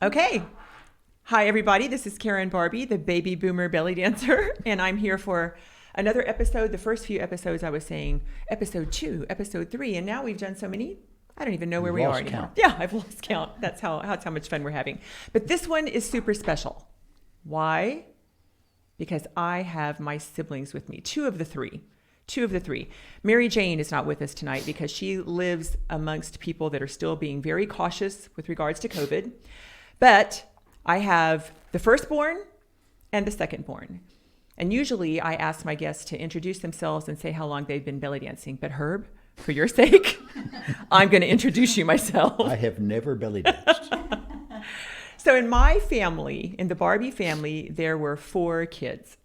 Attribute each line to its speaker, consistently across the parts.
Speaker 1: Okay. Hi, everybody. This is Karen Barbie, the baby boomer belly dancer, and I'm here for another episode. The first few episodes I was saying episode 2, episode 3, and now we've done so many, I don't even know where we are anymore.
Speaker 2: Count.
Speaker 1: Yeah, I've lost count. That's how much fun we're having. But this one is super special. Why? Because I have my siblings with me, two of the three. Mary Jane is not with us tonight because she lives amongst people that are still being very cautious with regards to COVID. But I have the firstborn and the secondborn. And usually I ask my guests to introduce themselves and say how long they've been belly dancing. But Herb, for your sake, I'm going to introduce you myself.
Speaker 2: I have never belly danced.
Speaker 1: So in my family, in the Barbie family, there were 4 kids.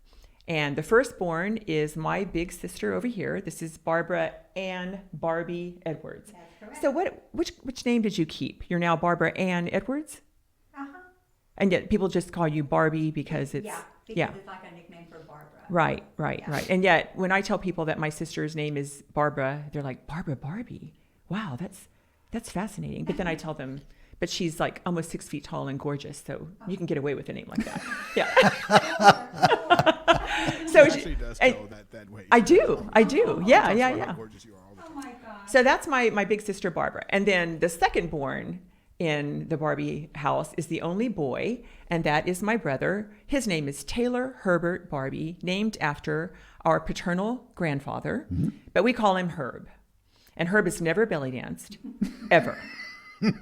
Speaker 1: And the firstborn is my big sister over here. This is Barbara Ann Barbie Edwards.
Speaker 3: That's correct.
Speaker 1: So which name did you keep? You're now Barbara Ann Edwards?
Speaker 3: Uh-huh.
Speaker 1: And yet people just call you Barbie because it's...
Speaker 3: Because it's like a nickname for Barbara.
Speaker 1: Right.
Speaker 3: Yeah.
Speaker 1: And yet when I tell people that my sister's name is Barbara, they're like, Barbara Barbie? Wow, that's fascinating. But then I tell them, but she's like almost 6 feet tall and gorgeous, so you can get away with a name like that. Yeah. So
Speaker 4: She actually does tell that way.
Speaker 1: I do. Yeah.
Speaker 4: Talks about how gorgeous you are all the
Speaker 3: Oh
Speaker 4: time.
Speaker 3: my God.
Speaker 1: So that's my big sister Barbara. And then the secondborn in the Barbie house is the only boy, and that is my brother. His name is Taylor Herbert Barbie, named after our paternal grandfather, but we call him Herb. And Herb has never belly danced, ever.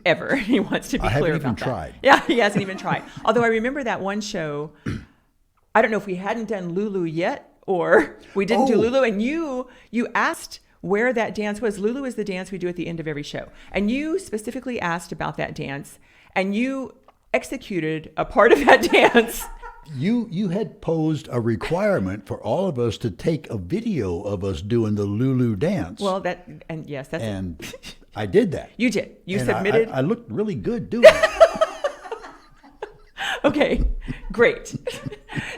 Speaker 1: Ever. He wants to be
Speaker 2: I
Speaker 1: clear
Speaker 2: haven't even
Speaker 1: about that.
Speaker 2: tried.
Speaker 1: Yeah, he hasn't even tried. Although I remember that one show, I don't know if we hadn't done Lulu yet or we didn't do
Speaker 2: Oh.
Speaker 1: Lulu, and you asked where that dance was. Lulu is the dance we do at the end of every show. And you specifically asked about that dance, and you executed a part of that dance.
Speaker 2: You had posed a requirement for all of us to take a video of us doing the Lulu dance.
Speaker 1: Well, yes, that's it.
Speaker 2: and I did that.
Speaker 1: You did. You
Speaker 2: And
Speaker 1: submitted.
Speaker 2: I looked really good doing it.
Speaker 1: Okay, great.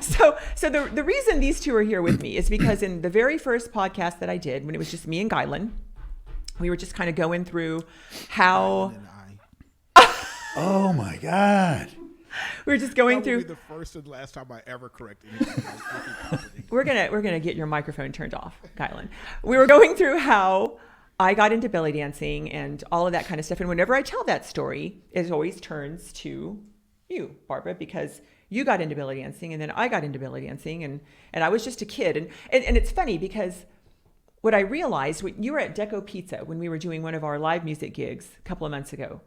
Speaker 1: So the reason these two are here with me is because in the very first podcast that I did, when it was just me and Guylan, we were just kind of going through how
Speaker 4: And I
Speaker 2: Oh my God.
Speaker 1: we were just going
Speaker 4: that will
Speaker 1: through.
Speaker 4: be the first and last time I ever correct anything. I was speaking properly.
Speaker 1: We're gonna get your microphone turned off, Guylan. We were going through how I got into belly dancing and all of that kind of stuff. And whenever I tell that story, it always turns to you, Barbara, because you got into belly dancing and then I got into belly dancing and I was just a kid. And it's funny because what I realized, you were at Deco Pizza when we were doing one of our live music gigs a couple of months ago.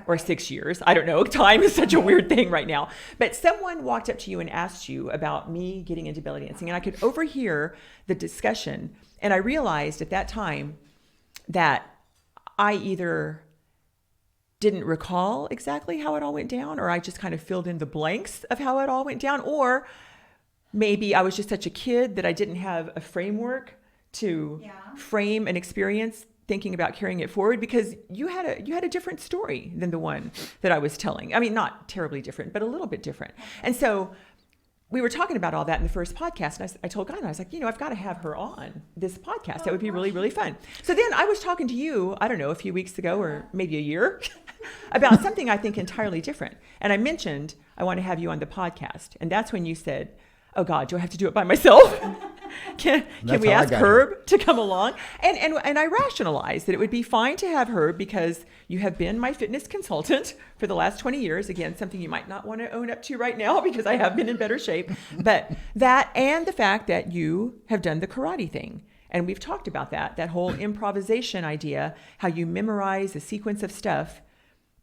Speaker 1: Or 6 years. I don't know. Time is such a weird thing right now. But someone walked up to you and asked you about me getting into belly dancing. And I could overhear the discussion. And I realized at that time that I either didn't recall exactly how it all went down, or I just kind of filled in the blanks of how it all went down. Or maybe I was just such a kid that I didn't have a framework to frame an experience thinking about carrying it forward, because you had a different story than the one that I was telling. I mean, not terribly different, but a little bit different. And so we were talking about all that in the first podcast, and I told God, I was like, I've got to have her on this podcast. That would be really, really fun. So then I was talking to you, I don't know, a few weeks ago or maybe a year about something I think entirely different. And I mentioned, I want to have you on the podcast. And that's when you said, oh God, do I have to do it by myself? Can we
Speaker 2: how I
Speaker 1: ask
Speaker 2: got
Speaker 1: Herb to come along? And I rationalized that it would be fine to have Herb because you have been my fitness consultant for the last 20 years. Again, something you might not want to own up to right now because I have been in better shape. But that and the fact that you have done the karate thing. And we've talked about that whole improvisation idea, how you memorize a sequence of stuff.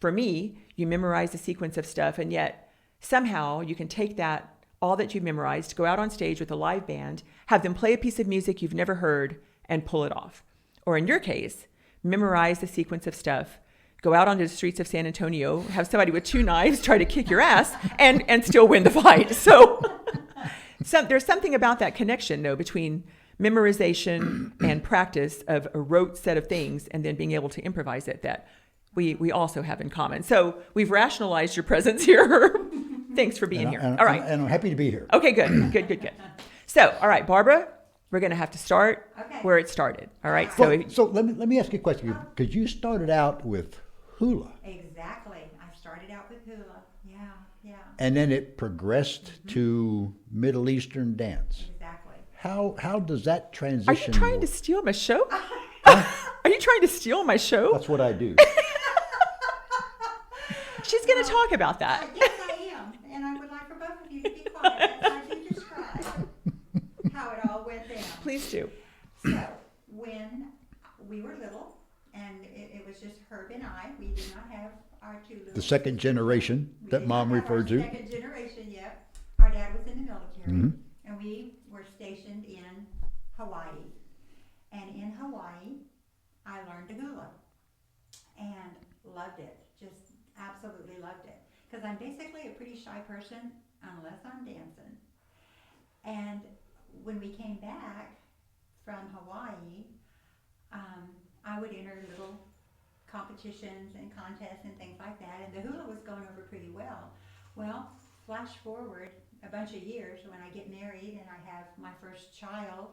Speaker 1: For me, you memorize a sequence of stuff, and yet somehow you can take that, all that you've memorized, go out on stage with a live band, have them play a piece of music you've never heard, and pull it off. Or in your case, memorize the sequence of stuff, go out onto the streets of San Antonio, have somebody with 2 knives try to kick your ass, and still win the fight. So there's something about that connection, though, between memorization and practice of a rote set of things and then being able to improvise it that we also have in common. So we've rationalized your presence here. Thanks for being here. All right.
Speaker 2: And I'm happy to be here.
Speaker 1: Okay, good. So, all right, Barbara, we're going to have to start where it started. All right.
Speaker 2: So let me ask you a question, because you started out with hula.
Speaker 3: Exactly. I started out up with hula. Yeah.
Speaker 2: And then it progressed to Middle Eastern dance.
Speaker 3: Exactly.
Speaker 2: How does that
Speaker 1: Are
Speaker 2: transition
Speaker 1: you trying to
Speaker 2: work?
Speaker 1: steal my show? Are you trying to steal my show?
Speaker 2: That's what I do.
Speaker 1: She's going to talk about that.
Speaker 3: Yes, I am. And I would like for both of you to be quiet as I do describe how it all went down.
Speaker 1: Please do.
Speaker 3: So, when we were little, and it was just Herb and I, we did not have our two little...
Speaker 2: The second generation
Speaker 3: We
Speaker 2: that
Speaker 3: did
Speaker 2: Mom
Speaker 3: not have our
Speaker 2: referred to.
Speaker 3: Second generation, yep. Our dad was in the military, and we were stationed in Hawaii. And in Hawaii, I learned the hula, and loved it. Just absolutely loved it. Because I'm basically a pretty shy person, unless I'm dancing. And when we came back from Hawaii, I would enter little competitions and contests and things like that, and the hula was going over pretty well. Well, flash forward a bunch of years when I get married and I have my first child,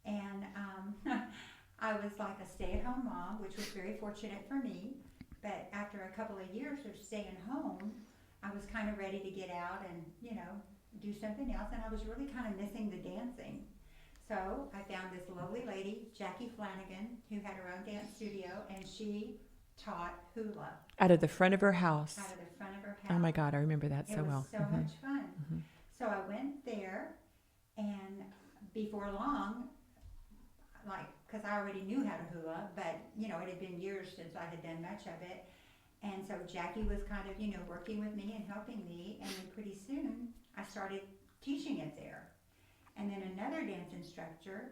Speaker 3: and I was like a stay-at-home mom, which was very fortunate for me, but after a couple of years of staying home, I was kind of ready to get out and, do something else, and I was really kind of missing the dancing. So I found this lovely lady, Jackie Flanagan, who had her own dance studio, and she taught hula
Speaker 1: Out of the front of her house.
Speaker 3: out of the front of her house.
Speaker 1: Oh my God, I remember that
Speaker 3: It
Speaker 1: so
Speaker 3: was
Speaker 1: well.
Speaker 3: so much fun. So I went there, and before long, because I already knew how to hula, but, it had been years since I had done much of it. And so Jackie was kind of, working with me and helping me, and then pretty soon I started teaching it there. And then another dance instructor,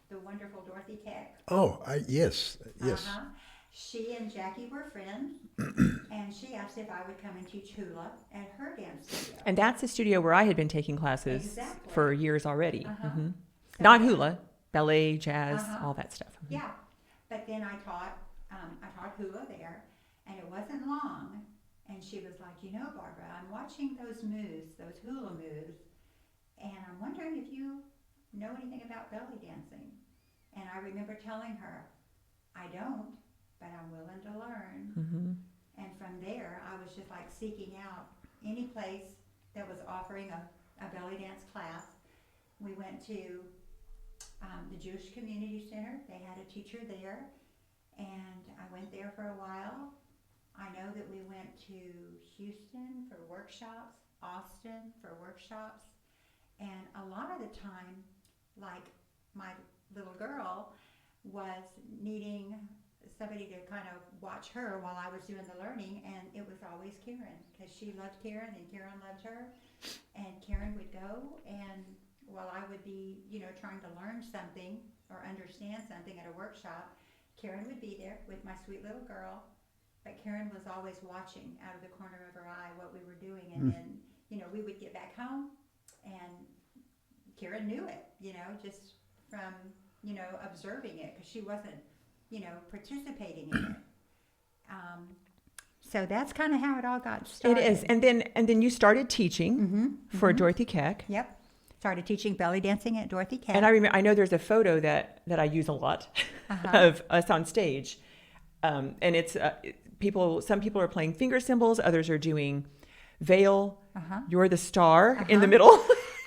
Speaker 3: the wonderful Dorothy Keck.
Speaker 2: Oh, yes.
Speaker 3: Uh-huh. She and Jackie were friends, and she asked if I would come and teach hula at her dance studio.
Speaker 1: And that's the studio where I had been taking classes
Speaker 3: Exactly.
Speaker 1: for years already.
Speaker 3: Uh-huh.
Speaker 1: Mhm.
Speaker 3: So
Speaker 1: Not
Speaker 3: then-
Speaker 1: hula, ballet, jazz,
Speaker 3: Uh-huh.
Speaker 1: all that stuff. Mhm.
Speaker 3: Yeah, but then I taught hula there, and it wasn't long, and she was like, Barbara, I'm watching those moves, those hula moves, and I'm wondering if you know anything about belly dancing. And I remember telling her, I don't, but I'm willing to learn.
Speaker 1: Mhm.
Speaker 3: And from there, I was just like seeking out any place that was offering a belly dance class. We went to the Jewish Community Center. They had a teacher there, and I went there for a while. I know that we went to Houston for workshops, Austin for workshops, and a lot of the time, like my little girl was needing somebody to kind of watch her while I was doing the learning, and it was always Karen, because she loved Karen and Karen loved her, and Karen would go, and while I would be, trying to learn something or understand something at a workshop, Karen would be there with my sweet little girl, but Karen was always watching out of the corner of her eye what we were doing, and then, we would get back home, and Karen knew it, just from, observing it, because she wasn't, participating in it. So that's kind of how it all got started.
Speaker 1: It is. And then you started teaching for Dorothy Keck.
Speaker 3: Yep. Started teaching belly dancing at Dorothy Keck.
Speaker 1: And I know there's a photo that I use a lot of us on stage. And it's some people are playing finger cymbals, others are doing veil. You're the star in the middle.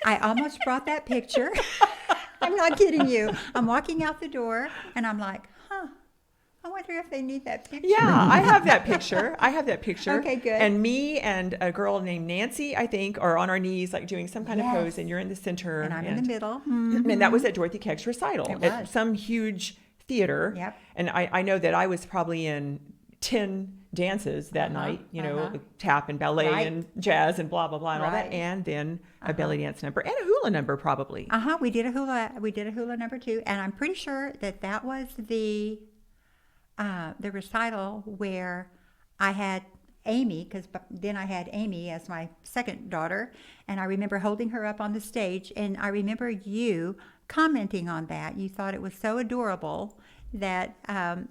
Speaker 3: I almost brought that picture. I'm not kidding you. I'm walking out the door, and I'm like, I wonder if they need that picture.
Speaker 1: Yeah, I have that picture.
Speaker 3: Okay, good.
Speaker 1: And me and a girl named Nancy, I think, are on our knees, like doing some kind of
Speaker 3: Yes.
Speaker 1: pose, and you're in the center.
Speaker 3: And I'm in the middle.
Speaker 1: And that was at Dorothy Keck's recital
Speaker 3: It
Speaker 1: at
Speaker 3: was.
Speaker 1: some huge theater.
Speaker 3: Yep.
Speaker 1: And I know that I was probably in 10 dances that night, tap and ballet
Speaker 3: Right.
Speaker 1: and jazz and blah, blah, blah, and all that.
Speaker 3: Right.
Speaker 1: And then a belly dance number and a hula number probably.
Speaker 3: We did a hula number 2, and I'm pretty sure that was the recital where I had Amy, because then I had Amy as my second daughter, and I remember holding her up on the stage, and I remember you commenting on that. You thought it was so adorable that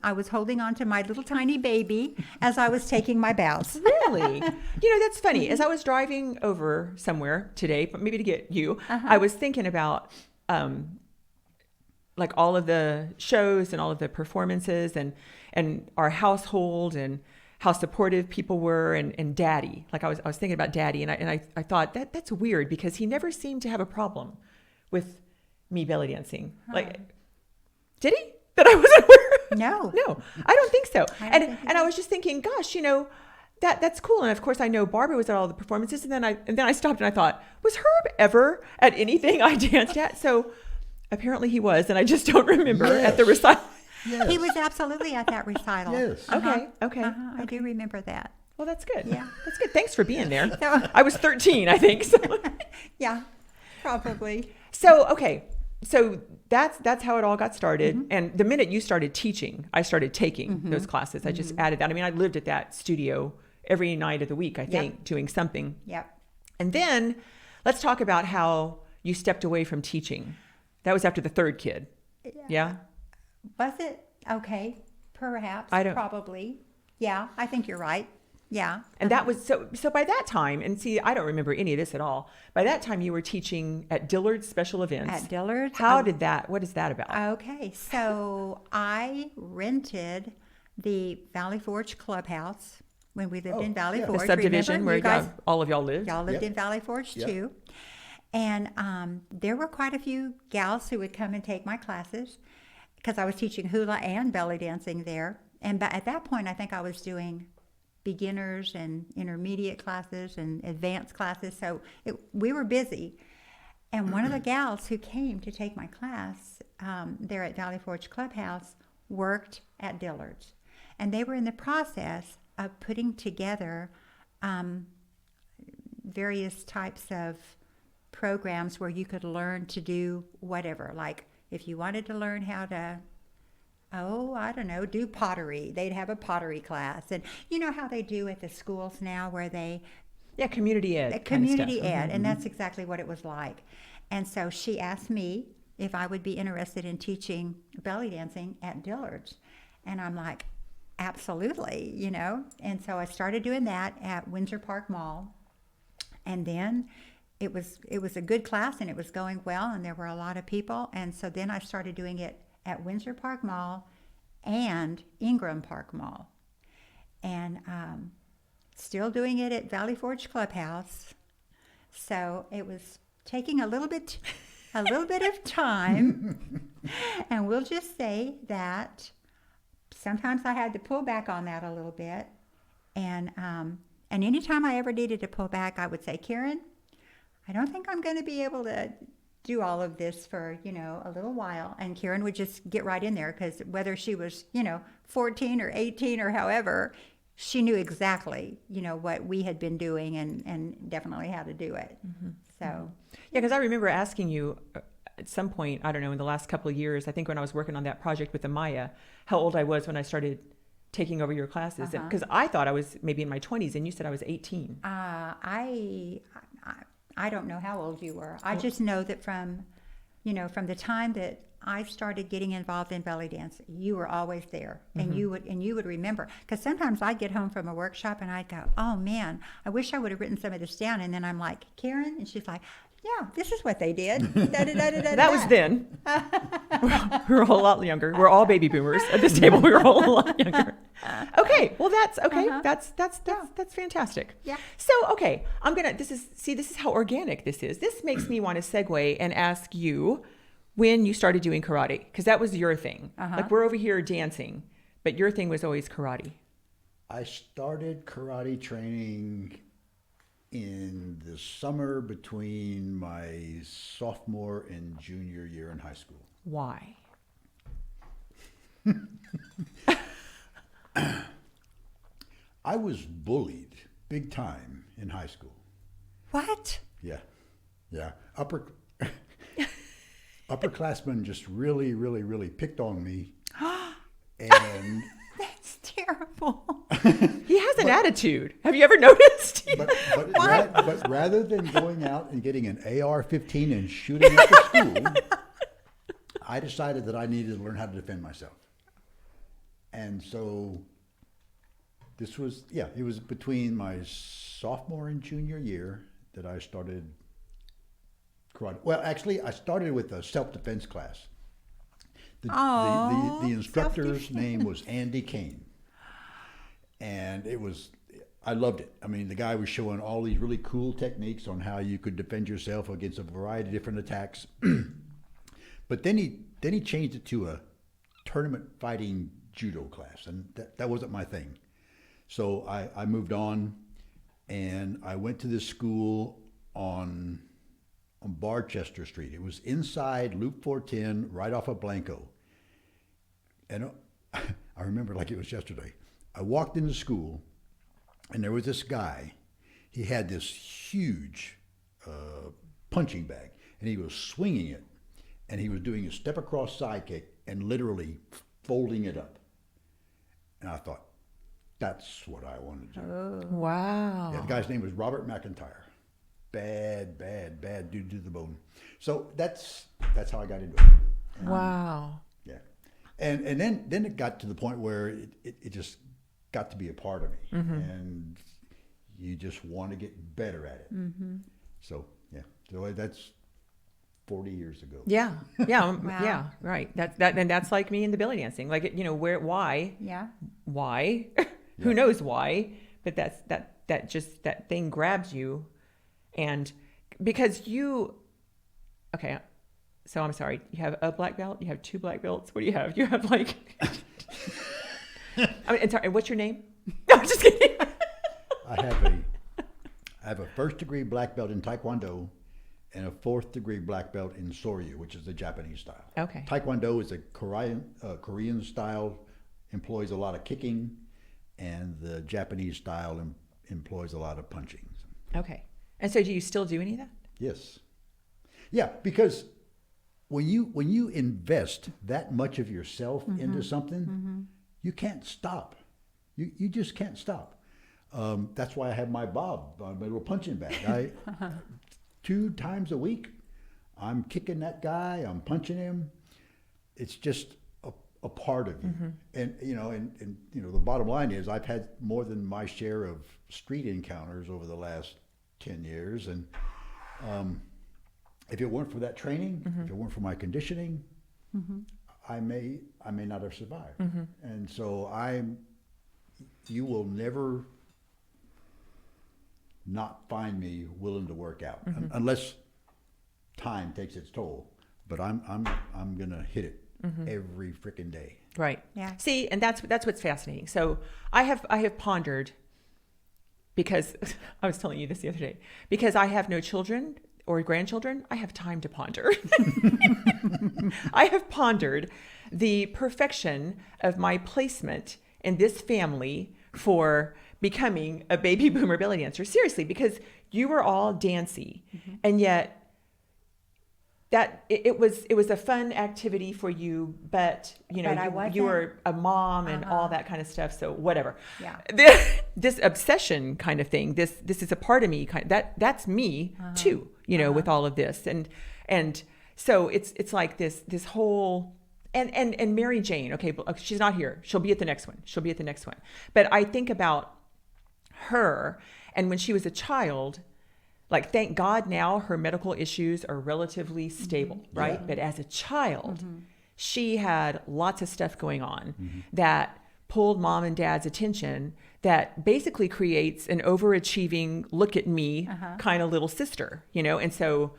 Speaker 3: I was holding on to my little tiny baby as I was taking my bows.
Speaker 1: Really? That's funny. As I was driving over somewhere today, but maybe to get you, I was thinking about like all of the shows and all of the performances and our household and how supportive people were, and Daddy. Like I was thinking about Daddy, and I thought that's weird because he never seemed to have a problem with me belly dancing. Like, did he? That I wasn't aware of? No, I don't think so. And I was just thinking, gosh, that's cool. And of course, I know Barbara was at all the performances, and then I stopped and I thought, was Herb ever at anything I danced at? So apparently he was, and I just don't remember at the recital.
Speaker 2: Yes.
Speaker 3: He was absolutely at that recital.
Speaker 2: Yes.
Speaker 1: Okay.
Speaker 3: I do remember that.
Speaker 1: Well, that's good.
Speaker 3: Yeah.
Speaker 1: That's good. Thanks for being there.
Speaker 3: So-
Speaker 1: I was 13, I think. So,
Speaker 3: Yeah, probably.
Speaker 1: okay. So that's how it all got started.
Speaker 3: Mm-hmm.
Speaker 1: And the minute you started teaching, I started taking those classes. I just added that. I mean, I lived at that studio every night of the week, I think, doing something.
Speaker 3: Yep.
Speaker 1: And then let's talk about how you stepped away from teaching. That was after the third kid. Yeah?
Speaker 3: Was it? Okay. Perhaps.
Speaker 1: I don't-
Speaker 3: Probably. Yeah, I think you're right. Yeah.
Speaker 1: And that was so by that time, and see, I don't remember any of this at all. By that time you were teaching at Dillard's Special Events.
Speaker 3: At Dillard's.
Speaker 1: What is that about?
Speaker 3: Okay, so I rented the Valley Forge Clubhouse when we lived in Valley
Speaker 2: yeah.
Speaker 3: Forge.
Speaker 1: The subdivision
Speaker 3: Remember,
Speaker 1: where
Speaker 3: you guys,
Speaker 1: all of y'all lived?
Speaker 3: y'all lived
Speaker 2: Yep.
Speaker 3: in Valley Forge
Speaker 2: Yep.
Speaker 3: too. And there were quite a few gals who would come and take my classes because I was teaching hula and belly dancing there. And at that point, I think I was doing beginners and intermediate classes and advanced classes. So we were busy. And one of the gals who came to take my class there at Valley Forge Clubhouse worked at Dillard's. And they were in the process of putting together various types of programs where you could learn to do whatever. Like if you wanted to learn how to, do pottery, they'd have a pottery class. And you know how they do at the schools now where they
Speaker 1: Community ed. kind of
Speaker 3: community
Speaker 1: stuff.
Speaker 3: ed, and that's exactly what it was like. And so she asked me if I would be interested in teaching belly dancing at Dillard's, and I'm like, absolutely, And so I started doing that at Windsor Park Mall, and then it was a good class, and it was going well, and there were a lot of people, and so then I started doing it at Windsor Park Mall and Ingram Park Mall, and still doing it at Valley Forge Clubhouse. So it was taking a little bit of time, and we'll just say that sometimes I had to pull back on that a little bit, and anytime I ever needed to pull back, I would say, Karen, I don't think I'm going to be able to do all of this for, a little while. And Karen would just get right in there because whether she was, 14 or 18 or however, she knew exactly, what we had been doing and definitely how to do it. So.
Speaker 1: Yeah, because I remember asking you at some point, I don't know, in the last couple of years, I think when I was working on that project with the Maya, how old I was when I started taking over your classes. Because I thought I was maybe in my 20s, and you said I was 18.
Speaker 3: I don't know how old you were. I just know that from the time that I started getting involved in belly dance, you were always there, and you would remember. Because sometimes I'd get home from a workshop and I'd go, "Oh man, I wish I would have written some of this down." And then I'm like, "Karen," and she's like, "Yeah, this is what they did."
Speaker 1: That was then. We were a whole lot younger. We're all baby boomers at this table. We were all a lot younger. Okay, well that's okay. That's fantastic.
Speaker 3: Yeah.
Speaker 1: So okay, this is how organic this is. This makes me want to segue and ask you when you started doing karate, because that was your thing. Like we're over here dancing, but your thing was always karate.
Speaker 2: I started karate training in the summer between my sophomore and junior year in high school.
Speaker 1: Why?
Speaker 2: I was bullied big time in high school.
Speaker 3: What?
Speaker 2: Yeah. Upperclassmen just really, really, really picked on me. And
Speaker 3: That's terrible.
Speaker 1: He has an attitude. Have you ever noticed?
Speaker 2: but rather than going out and getting an AR-15 and shooting at the school, I decided that I needed to learn how to defend myself. And so it was between my sophomore and junior year that I started karate. Well, actually, I started with a self-defense class. The instructor's name was Andy Kane. and I loved it. I mean, the guy was showing all these really cool techniques on how you could defend yourself against a variety of different attacks. But then he changed it to a tournament fighting judo class, and that wasn't my thing. So I moved on, and I went to this school on Barchester Street. It was inside Loop 410, right off of Blanco. And I remember like it was yesterday. I walked into school, and there was this guy. He had this huge punching bag, and he was swinging it, and he was doing a step across side kick and literally folding it up. And I thought, that's what I want to do.
Speaker 1: Oh. Wow.
Speaker 2: Yeah, the guy's name was Robert McIntyre. Bad dude to the bone. So that's how I got into it.
Speaker 1: Wow.
Speaker 2: Yeah. And then it got to the point where it just got to be a part of me.
Speaker 1: Mm-hmm.
Speaker 2: And you just want to get better at it.
Speaker 1: Mm-hmm.
Speaker 2: So, yeah. So that's 40 years ago.
Speaker 1: Yeah.
Speaker 3: Wow.
Speaker 1: Yeah. Right. And that's like me in the belly dancing. Like, why?
Speaker 3: Yeah.
Speaker 1: Why? Who knows why? But that thing grabs you, and because okay. So I'm sorry. You have a black belt. You have 2 black belts. What do you have? You have like. I mean, sorry. What's your name? No, I'm just kidding.
Speaker 2: I have a 1st degree black belt in Taekwondo and a 4th degree black belt in Soryu, which is the Japanese style.
Speaker 1: Okay.
Speaker 2: Taekwondo is a Korean style, employs a lot of kicking, and the Japanese style employs a lot of punching.
Speaker 1: Okay. And so do you still do any of that?
Speaker 2: Yes. Yeah, because when you invest that much of yourself into something, you can't stop. You just can't stop. That's why I have my bob, my little punching bag. 2 times a week, I'm kicking that guy, I'm punching him. It's just a part of you. And the bottom line is I've had more than my share of street encounters over the last 10 years. And if it weren't for that training, if it weren't for my conditioning, I may not have survived. And so you will never not find me willing to work out unless time takes its toll. But I'm gonna hit it every freaking day.
Speaker 1: Right.
Speaker 3: Yeah.
Speaker 1: See, and that's what's fascinating. So I have pondered, because I was telling you this the other day, because I have no children or grandchildren, I have time to ponder. I have pondered the perfection of my placement in this family for becoming a baby boomer belly dancer. Seriously, because you were all dancy, and yet that it was a fun activity for you, but you were a mom and all that kind of stuff. So whatever.
Speaker 3: Yeah.
Speaker 1: This obsession kind of thing. This is a part of me. That's me too. With all of this, and so it's like this whole. And Mary Jane. Okay, she's not here. She'll be at the next one. But I think about her, and when she was a child. Like, thank God now her medical issues are relatively stable, right?
Speaker 2: Yeah.
Speaker 1: But as a child, she had lots of stuff going on that pulled mom and dad's attention, that basically creates an overachieving, look at me kind of little sister, And so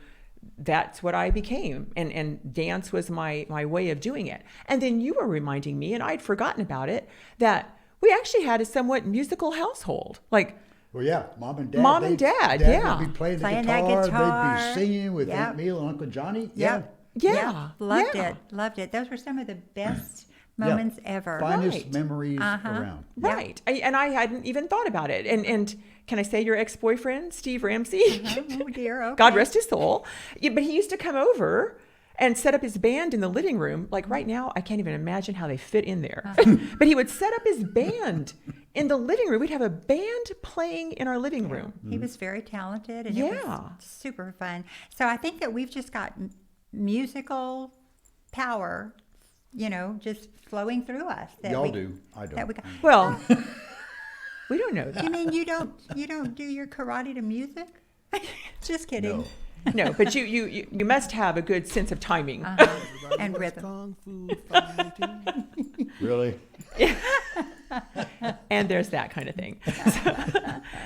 Speaker 1: that's what I became. And dance was my way of doing it. And then you were reminding me, and I'd forgotten about it, that we actually had a somewhat musical household. Like,
Speaker 2: Well, yeah, Mom and Dad.
Speaker 1: Dad,
Speaker 2: Dad
Speaker 1: yeah.
Speaker 2: would be playing the
Speaker 3: Playing
Speaker 2: guitar.
Speaker 3: that guitar.
Speaker 2: They'd be singing with
Speaker 3: Yep.
Speaker 2: Aunt Meal and Uncle Johnny.
Speaker 3: Yep.
Speaker 1: Yeah.
Speaker 3: Loved it. Those were some of the best moments ever.
Speaker 2: Finest
Speaker 1: Right.
Speaker 2: memories around.
Speaker 1: Right. And I hadn't even thought about it. And can I say your ex-boyfriend, Steve Ramsey?
Speaker 3: Oh dear. Okay.
Speaker 1: God rest his soul. Yeah, but he used to come over and set up his band in the living room. Like right now, I can't even imagine how they fit in there. But he would set up his band in the living room. We'd have a band playing in our living room.
Speaker 3: He was very talented, and it
Speaker 1: Yeah.
Speaker 3: was super fun. So I think that we've just got musical power, just flowing through us. That
Speaker 2: Y'all
Speaker 3: we,
Speaker 2: do. I don't.
Speaker 3: That we got.
Speaker 1: Well, we don't know that.
Speaker 3: You mean you don't do your karate to music? Just kidding.
Speaker 2: No.
Speaker 1: No, but you must have a good sense of timing.
Speaker 3: And
Speaker 4: Everybody
Speaker 3: rhythm.
Speaker 4: loves Kung fu fighting.
Speaker 2: Really?
Speaker 1: And there's that kind of thing.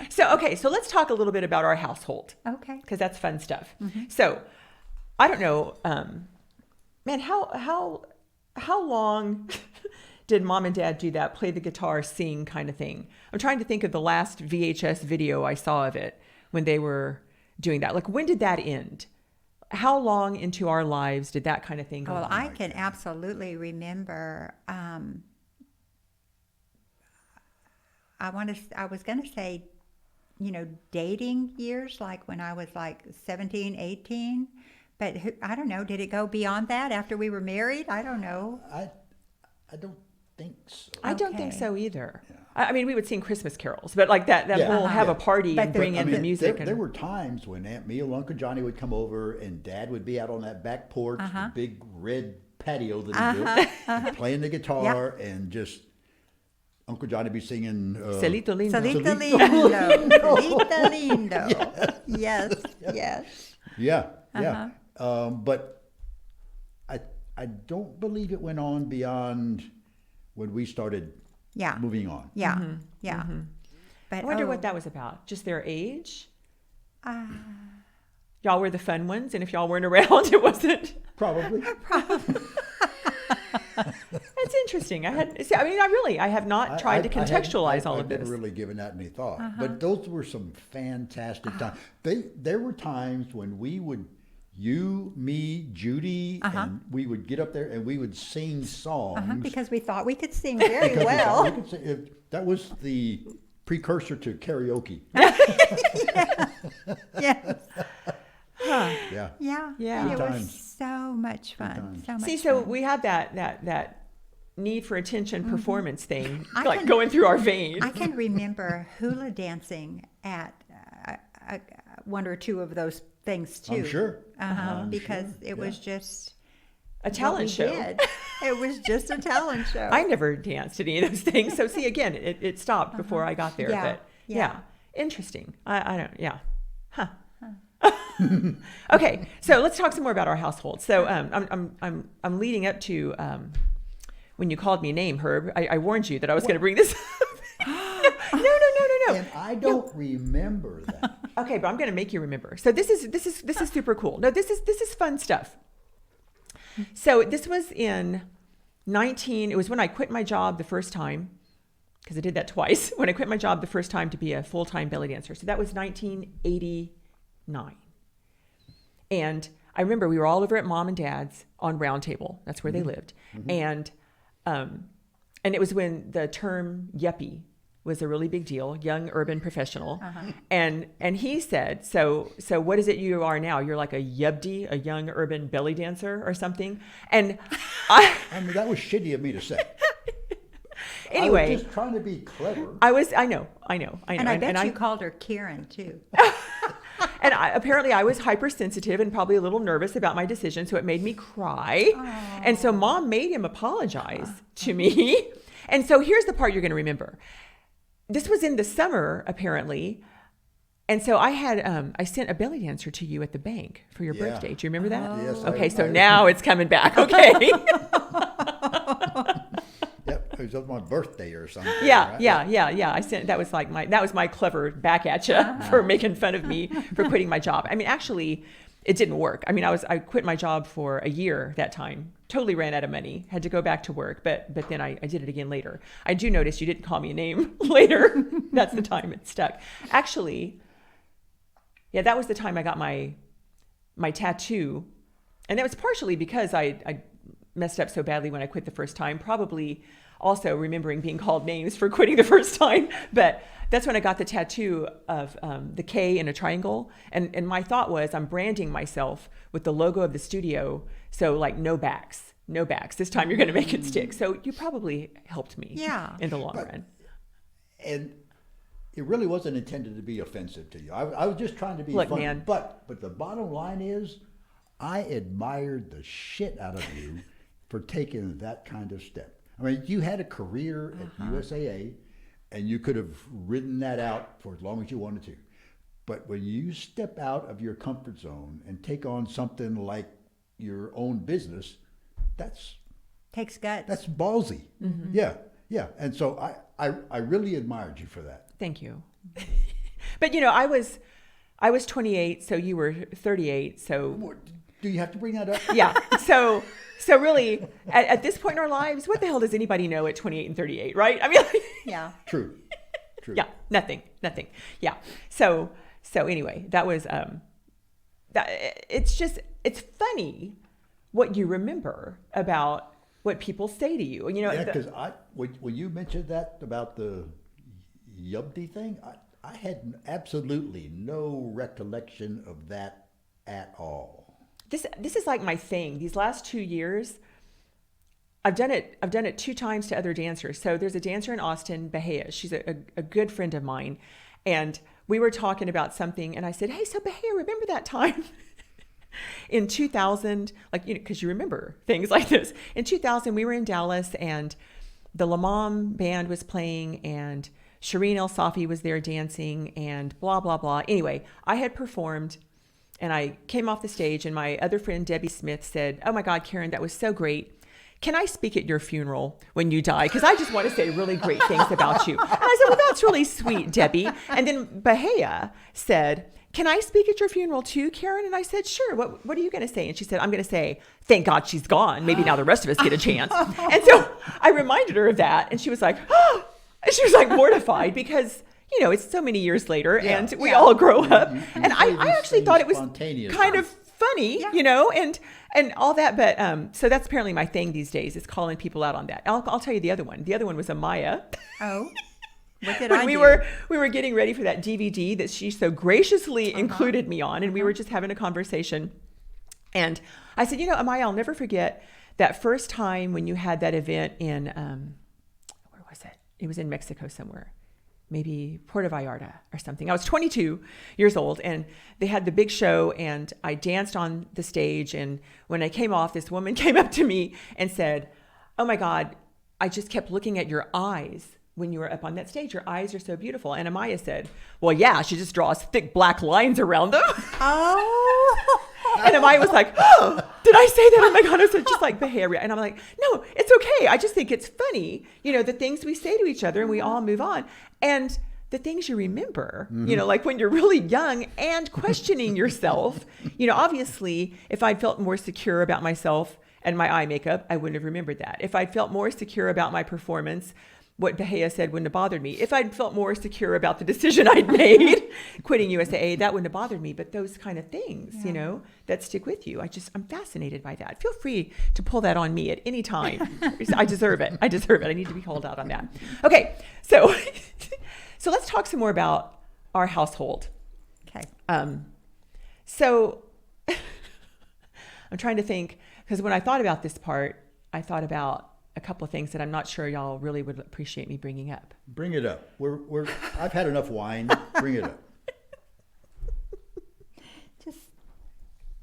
Speaker 1: So let's talk a little bit about our household,
Speaker 3: Okay.
Speaker 1: because that's fun stuff. So I don't know, man, how long did mom and dad do that, play the guitar, sing kind of thing? I'm trying to think of the last VHS video I saw of it when they were doing that. Like, when did that end? How long into our lives did that kind of thing go
Speaker 3: Well,
Speaker 1: on?
Speaker 3: I can absolutely remember. I was going to say, dating years, like when I was like 17, 18. But I don't know. Did it go beyond that after we were married? I don't know.
Speaker 2: I don't think so.
Speaker 1: I don't think
Speaker 3: Okay.
Speaker 1: so either. I mean, we would sing Christmas carols, but like that
Speaker 2: Yeah.
Speaker 1: whole have a party
Speaker 3: But
Speaker 1: and
Speaker 3: the-
Speaker 1: bring in the music.
Speaker 2: There were times when Aunt Mia and Uncle Johnny would come over, and Dad would be out on that back porch, the big red patio that he built, and playing the guitar, and just Uncle Johnny be singing.
Speaker 1: Celito lindo.
Speaker 3: Solita lindo. Solita lindo. Yes. Yes.
Speaker 2: Yeah, yeah. But I don't believe it went on beyond when we started
Speaker 3: Yeah.
Speaker 2: moving on.
Speaker 3: Yeah. Yeah. But
Speaker 1: I wonder what that was about. Just their age? Y'all were the fun ones, and if y'all weren't around, it wasn't.
Speaker 2: Probably.
Speaker 1: That's interesting. I have not tried to contextualize all of
Speaker 2: I've
Speaker 1: this.
Speaker 2: never really given that any thought. But those were some fantastic times. There were times when we would, you, me, Judy, and we would get up there and we would sing songs.
Speaker 3: because we thought we could sing very
Speaker 2: because we thought
Speaker 3: well.
Speaker 2: we could sing. That was the precursor to karaoke.
Speaker 3: Yes.
Speaker 1: Huh.
Speaker 2: Yeah.
Speaker 3: Yeah.
Speaker 1: Yeah.
Speaker 3: And it
Speaker 2: Good
Speaker 3: was
Speaker 2: times.
Speaker 3: so much fun.
Speaker 2: times.
Speaker 3: So much
Speaker 1: See, so
Speaker 3: fun.
Speaker 1: we have that need for attention performance thing,
Speaker 3: I
Speaker 1: like
Speaker 3: can-
Speaker 1: going through our veins.
Speaker 3: I can remember hula dancing at one or two of those things too.
Speaker 2: I'm sure. I'm
Speaker 3: Because
Speaker 2: sure.
Speaker 3: it was just
Speaker 1: A
Speaker 3: what
Speaker 1: talent
Speaker 3: we
Speaker 1: show.
Speaker 3: did. It was just a talent show.
Speaker 1: I never danced at any of those things. So see, again, it stopped before I got there.
Speaker 3: Yeah,
Speaker 1: But
Speaker 3: yeah.
Speaker 1: interesting. I don't. Yeah. Huh. Okay, so let's talk some more about our household. So I'm leading up to when you called me a name, Herb. I warned you that I was going to bring this up. No.
Speaker 2: And I don't remember that.
Speaker 1: Okay, but I'm going to make you remember. So this is super cool. No, this is fun stuff. So this was in it was when I quit my job the first time, because I did that twice. When I quit my job the first time to be a full-time belly dancer. So that was 1989. And I remember we were all over at Mom and Dad's on Round Table. That's where they lived. And it was when the term yuppie was a really big deal, young urban professional. And he said, so what is it you are now? You're like a yubdi, a young urban belly dancer or something? And
Speaker 2: I mean, that was shitty of me to say.
Speaker 1: anyway,
Speaker 2: I was just trying to be clever.
Speaker 1: I know.
Speaker 3: And I bet you called her Karen too.
Speaker 1: And apparently I was hypersensitive and probably a little nervous about my decision, so it made me cry. And so Mom made him apologize to me. And so here's the part you're going to remember. This was in the summer, apparently. And so I sent a belly dancer to you at the bank for your
Speaker 2: Yeah.
Speaker 1: birthday. Do you remember that?
Speaker 2: Yes,
Speaker 1: Okay, so
Speaker 2: I-
Speaker 1: now it's coming back. Okay.
Speaker 2: Yep, it was on my birthday or something.
Speaker 1: Yeah,
Speaker 2: right?
Speaker 1: yeah. I sent that was my clever back at you for making fun of me for quitting my job. I mean, actually, it didn't work. I mean, I quit my job for a year that time. Totally ran out of money. Had to go back to work, but then I did it again later. I do notice you didn't call me a name later. That's the time it stuck. Actually, yeah, that was the time I got my tattoo, and that was partially because I messed up so badly when I quit the first time. Probably also remembering being called names for quitting the first time. But that's when I got the tattoo of the K in a triangle. And my thought was, I'm branding myself with the logo of the studio. So like no backs. This time you're going to make it stick. So you probably helped me in the long run.
Speaker 2: And it really wasn't intended to be offensive to you. I was just trying to be
Speaker 1: Look,
Speaker 2: funny.
Speaker 1: man.
Speaker 2: But the bottom line is, I admired the shit out of you for taking that kind of step. I mean, you had a career at USAA, and you could have ridden that out for as long as you wanted to. But when you step out of your comfort zone and take on something like your own business,
Speaker 3: Takes guts.
Speaker 2: that's ballsy. Yeah. Yeah, and so I really admired you for that.
Speaker 1: Thank you. But you know, I was 28, so you were 38. So
Speaker 2: Do you have to bring that up?
Speaker 1: yeah. So really, at this point in our lives, what the hell does anybody know at 28 and 38, right? I mean,
Speaker 3: Yeah.
Speaker 2: True.
Speaker 1: yeah, nothing. Yeah. So anyway, that was that. It's funny what you remember about what people say to you. You know,
Speaker 2: Yeah, because when you mentioned that about the Yubdi thing, I had absolutely no recollection of that at all.
Speaker 1: this is like my thing. These last 2 years, I've done it 2 times to other dancers. So there's a dancer in Austin, Bahia. She's a good friend of mine, and we were talking about something, and I said, "Hey, so Bahia, remember that time in 2000? Like, you know, because you remember things like this. In 2000, we were in Dallas, and the Lamam band was playing, and Shireen El Safi was there dancing, and blah blah blah. Anyway, I had performed." And I came off the stage, and my other friend, Debbie Smith, said, "Oh my God, Karen, that was so great. Can I speak at your funeral when you die? Because I just want to say really great things about you." And I said, "Well, that's really sweet, Debbie." And then Bahia said, "Can I speak at your funeral too, Karen?" And I said, "Sure. What are you going to say?" And she said, "I'm going to say, thank God she's gone. Maybe now the rest of us get a chance." And so I reminded her of that, and she was like, "Oh," and she was like mortified because, you know, it's so many years later,
Speaker 2: Yeah.
Speaker 1: and we all grow up.
Speaker 2: You
Speaker 1: And
Speaker 2: say
Speaker 1: I
Speaker 2: these
Speaker 1: actually
Speaker 2: things
Speaker 1: thought it was
Speaker 2: spontaneously.
Speaker 1: kind of funny, you know, and all that. But so that's apparently my thing these days, is calling people out on that. I'll tell you the other one. The other one was Amaya.
Speaker 3: Oh, what did
Speaker 1: When
Speaker 3: I
Speaker 1: we
Speaker 3: do?
Speaker 1: were getting ready for that DVD that she so graciously included me on, and we were just having a conversation. And I said, "You know, Amaya, I'll never forget that first time when you had that event in where was it? It was in Mexico somewhere. Maybe Puerto Vallarta or something. I was 22 years old, and they had the big show, and I danced on the stage. And when I came off, this woman came up to me and said, 'Oh my God, I just kept looking at your eyes when you were up on that stage. Your eyes are so beautiful.' And Amaya said, 'Well, yeah, she just draws thick black lines around them.'"
Speaker 3: Oh.
Speaker 1: And Amaya was like, "Oh, did I say that? Oh my God." I said, "Just like behavior." And I'm like, "No, it's okay. I just think it's funny, you know, the things we say to each other, and we all move on. And the things you remember, you know, like when you're really young and questioning yourself, you know, obviously if I'd felt more secure about myself and my eye makeup, I wouldn't have remembered that. If I'd felt more secure about my performance, what Bahia said wouldn't have bothered me. If I'd felt more secure about the decision I'd made, quitting USAA, that wouldn't have bothered me. But those kind of things, you know, that stick with you. I'm fascinated by that. Feel free to pull that on me at any time. I deserve it. I need to be called out on that. Okay, so so let's talk some more about our household.
Speaker 3: Okay.
Speaker 1: So I'm trying to think, because when I thought about this part, I thought about a couple of things that I'm not sure y'all really would appreciate me bringing up.
Speaker 2: Bring it up. I've had enough wine. Bring it up.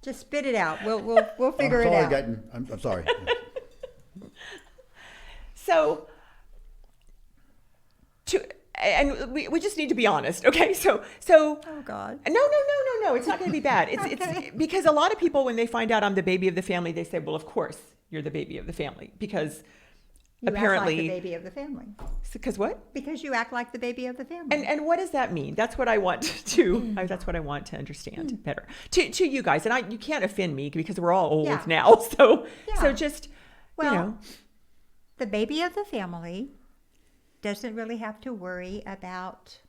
Speaker 3: Just spit it out. We'll figure it out.
Speaker 2: I'm sorry.
Speaker 1: So, and we just need to be honest, okay? So.
Speaker 3: Oh God.
Speaker 1: No. It's not going to be bad. It's because a lot of people, when they find out I'm the baby of the family, they say, "Well, of course you're the baby of the family," because
Speaker 3: You
Speaker 1: apparently,
Speaker 3: act like the baby of the family.
Speaker 1: because what?
Speaker 3: Because you act like the baby of the family.
Speaker 1: And what does that mean? That's what I want to. That's what I want to understand better to you guys. And you can't offend me because we're all old
Speaker 3: Yeah.
Speaker 1: now. So
Speaker 3: Yeah.
Speaker 1: just
Speaker 3: Well,
Speaker 1: you know.
Speaker 3: the baby of the family doesn't really have to worry about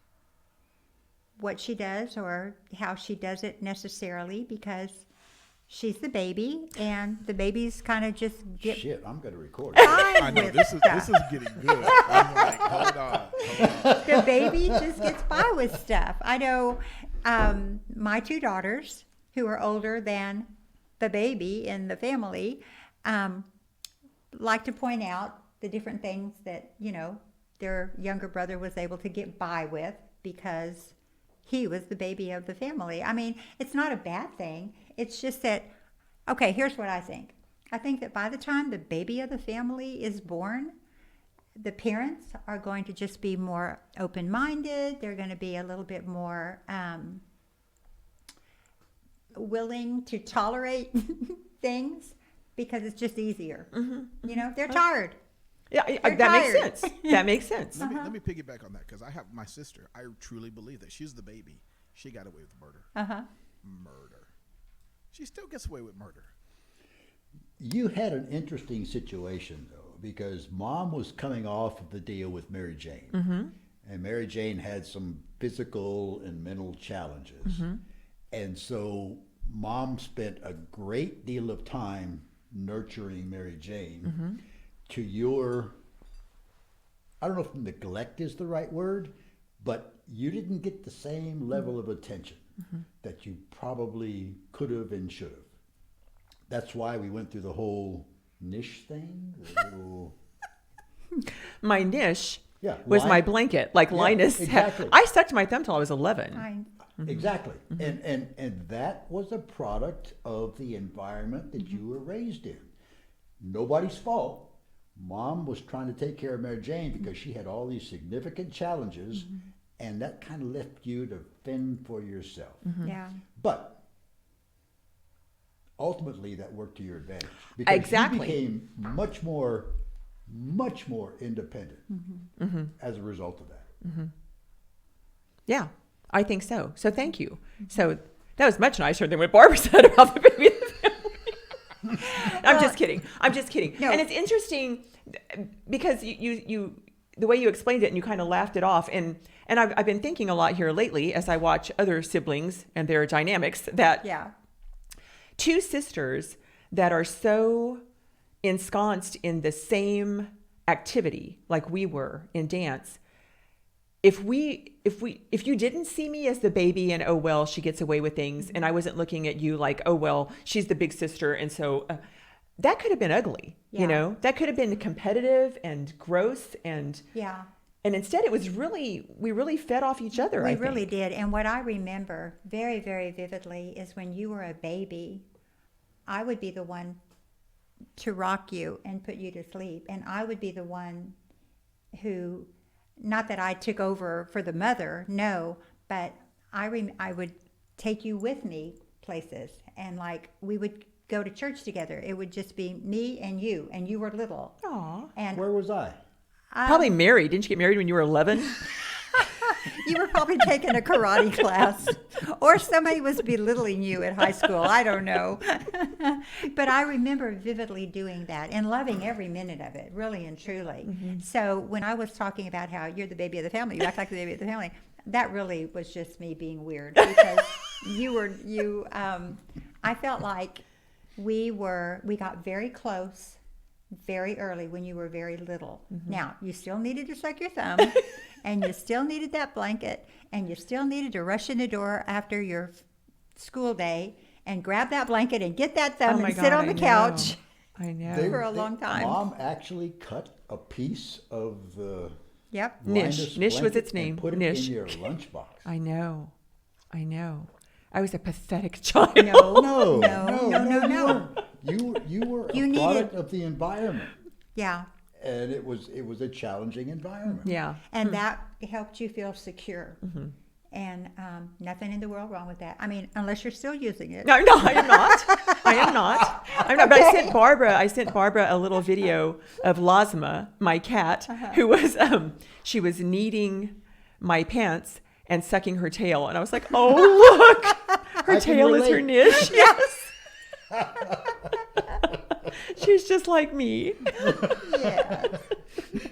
Speaker 3: what she does or how she does it necessarily, because she's the baby, and the babies kind of just get
Speaker 2: Shit, I'm going to record.
Speaker 3: by
Speaker 4: I know
Speaker 3: with
Speaker 4: this is
Speaker 3: stuff.
Speaker 4: getting good. I'm like, hold on.
Speaker 3: The baby just gets by with stuff. I know my 2 daughters, who are older than the baby in the family, like to point out the different things that, you know, their younger brother was able to get by with because he was the baby of the family. I mean, it's not a bad thing. It's just that, okay, here's what I think. I think that by the time the baby of the family is born, the parents are going to just be more open-minded. They're going to be a little bit more willing to tolerate things because it's just easier. You know, they're tired.
Speaker 1: Yeah,
Speaker 3: They're
Speaker 1: that makes
Speaker 3: tired.
Speaker 1: sense. That makes sense.
Speaker 4: Let me piggyback on that because I have my sister. I truly believe that she's the baby. She got away with murder. Murder. She still gets away with murder.
Speaker 2: You had an interesting situation, though, because Mom was coming off of the deal with Mary Jane. And Mary Jane had some physical and mental challenges. And so Mom spent a great deal of time nurturing Mary Jane to your, I don't know if neglect is the right word, but you didn't get the same level of attention that you probably could have and should have. That's why we went through the whole niche thing. The little,
Speaker 1: My niche
Speaker 2: yeah,
Speaker 1: was
Speaker 2: line-
Speaker 1: my blanket, like
Speaker 2: Yeah,
Speaker 1: Linus
Speaker 2: exactly.
Speaker 1: had. I sucked my thumb till I was 11.
Speaker 2: Exactly. And that was a product of the environment that you were raised in. Nobody's fault. Mom was trying to take care of Mary Jane because she had all these significant challenges, and that kind of left you to fend for yourself.
Speaker 3: Yeah.
Speaker 2: But ultimately, that worked to your advantage because
Speaker 1: Exactly.
Speaker 2: you became much more independent as a result of that.
Speaker 1: Yeah, I think so. So thank you. So that was much nicer than what Barbara said about the baby of the family. I'm just kidding. I'm just kidding.
Speaker 3: No.
Speaker 1: And it's interesting because you the way you explained it and you kind of laughed it off. And I've been thinking a lot here lately as I watch other siblings and their dynamics that
Speaker 3: Yeah.
Speaker 1: two sisters that are so ensconced in the same activity like we were in dance. If you didn't see me as the baby and oh well she gets away with things and I wasn't looking at you like oh well she's the big sister and so that could have been ugly,
Speaker 3: Yeah.
Speaker 1: you know, that could have been competitive and gross and
Speaker 3: Yeah.
Speaker 1: instead it was we really fed off each other.
Speaker 3: We
Speaker 1: I think.
Speaker 3: really did. And what I remember very, very vividly is when you were a baby, I would be the one to rock you and put you to sleep. And I would be the one who, not that I took over for the mother, no, but I would take you with me places. And like we would go to church together. It would just be me and you were little.
Speaker 1: Aw.
Speaker 3: And
Speaker 2: Where was I?
Speaker 1: Probably married. Didn't you get married when you were 11?
Speaker 3: you were probably taking a karate class, or somebody was belittling you at high school. I don't know. But I remember vividly doing that and loving every minute of it, really and truly. So when I was talking about how you're the baby of the family, you act like the baby of the family, that really was just me being weird because I felt like we got very close very early when you were very little. Now, you still needed to suck your thumb, and you still needed that blanket, and you still needed to rush in the door after your school day and grab that blanket and get that thumb
Speaker 1: Oh my
Speaker 3: and sit
Speaker 1: God,
Speaker 3: on the
Speaker 1: I know.
Speaker 3: couch.
Speaker 1: I know.
Speaker 3: For a long time.
Speaker 2: Mom actually cut a piece of the
Speaker 3: Yep.
Speaker 1: Niche.
Speaker 2: Linus
Speaker 1: Niche was
Speaker 2: blanket
Speaker 1: its name.
Speaker 2: and put it
Speaker 1: Niche.
Speaker 2: in your lunchbox.
Speaker 1: I know. I was a pathetic child.
Speaker 3: No,
Speaker 2: No,
Speaker 3: no.
Speaker 2: You were a
Speaker 3: You needed-
Speaker 2: product of the environment,
Speaker 3: Yeah.
Speaker 2: and it was a challenging environment.
Speaker 1: Yeah.
Speaker 3: And that helped you feel secure. And nothing in the world wrong with that. I mean, unless you're still using it.
Speaker 1: No, I am not. I am not. I'm not. But I sent Barbara a little video of Lazma, my cat, who was she was kneading my pants and sucking her tail, and I was like, oh look, her
Speaker 2: I can
Speaker 1: tail is her
Speaker 2: relate.
Speaker 1: niche. Yes. She's just like me.
Speaker 3: Yeah.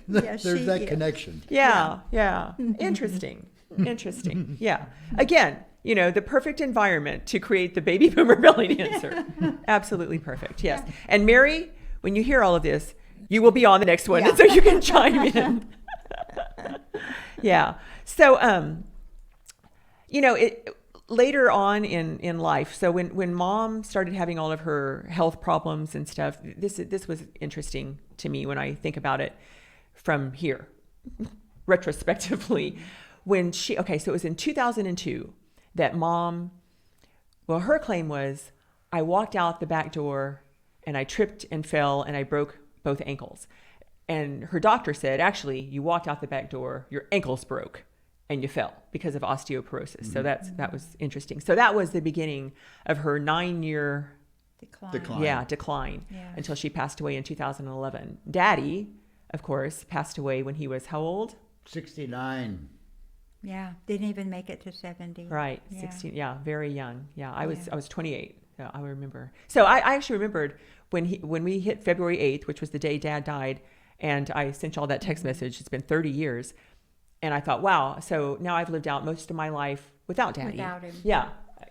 Speaker 2: There's
Speaker 3: she
Speaker 2: that
Speaker 3: is.
Speaker 2: connection.
Speaker 1: Yeah. Interesting. Yeah. Again, you know, the perfect environment to create the baby boomer belly dancer. Absolutely perfect. Yes. And Mary, when you hear all of this, you will be on the next one, and so you can chime in. Yeah. So, you know, later on in life, so when Mom started having all of her health problems and stuff, this was interesting to me when I think about it from here, retrospectively. So it was in 2002 that Mom, well, her claim was, I walked out the back door and I tripped and fell and I broke both ankles. And her doctor said, actually, you walked out the back door, your ankles broke and you fell because of osteoporosis. So that was interesting. So that was the beginning of her 9-year
Speaker 3: Decline.
Speaker 2: Decline.
Speaker 1: decline
Speaker 3: Yeah.
Speaker 1: until she passed away in 2011. Daddy, of course, passed away when he was how old?
Speaker 2: 69.
Speaker 3: Yeah, didn't even make it to 70.
Speaker 1: Right,
Speaker 3: Yeah.
Speaker 1: 16. Yeah, very young. Yeah, I
Speaker 3: Yeah.
Speaker 1: was 28. Yeah, I remember. So I actually remembered when we hit February 8th, which was the day Dad died, and I sent y'all that text message. It's been 30 years, and I thought, wow. So now I've lived out most of my life without Daddy.
Speaker 3: Without him.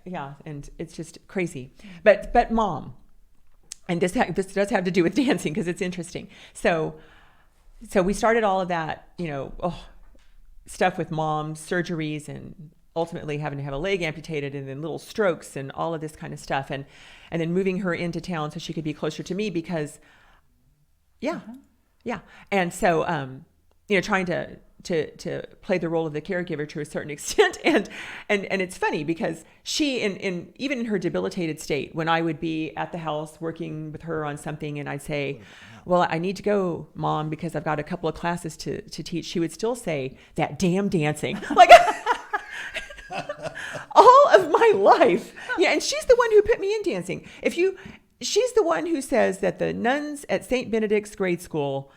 Speaker 1: Yeah, and it's just crazy. But Mom, and this does have to do with dancing because it's interesting. So we started all of that, stuff with Mom, surgeries, and ultimately having to have a leg amputated, and then little strokes and all of this kind of stuff, and then moving her into town so she could be closer to me because, yeah. And so, trying to play the role of the caregiver to a certain extent. And it's funny because she, even in her debilitated state, when I would be at the house working with her on something and I'd say, well, I need to go, Mom, because I've got a couple of classes to teach, she would still say, that damn dancing. Like, all of my life. Yeah, and she's the one who put me in dancing. She's the one who says that the nuns at St. Benedict's grade school,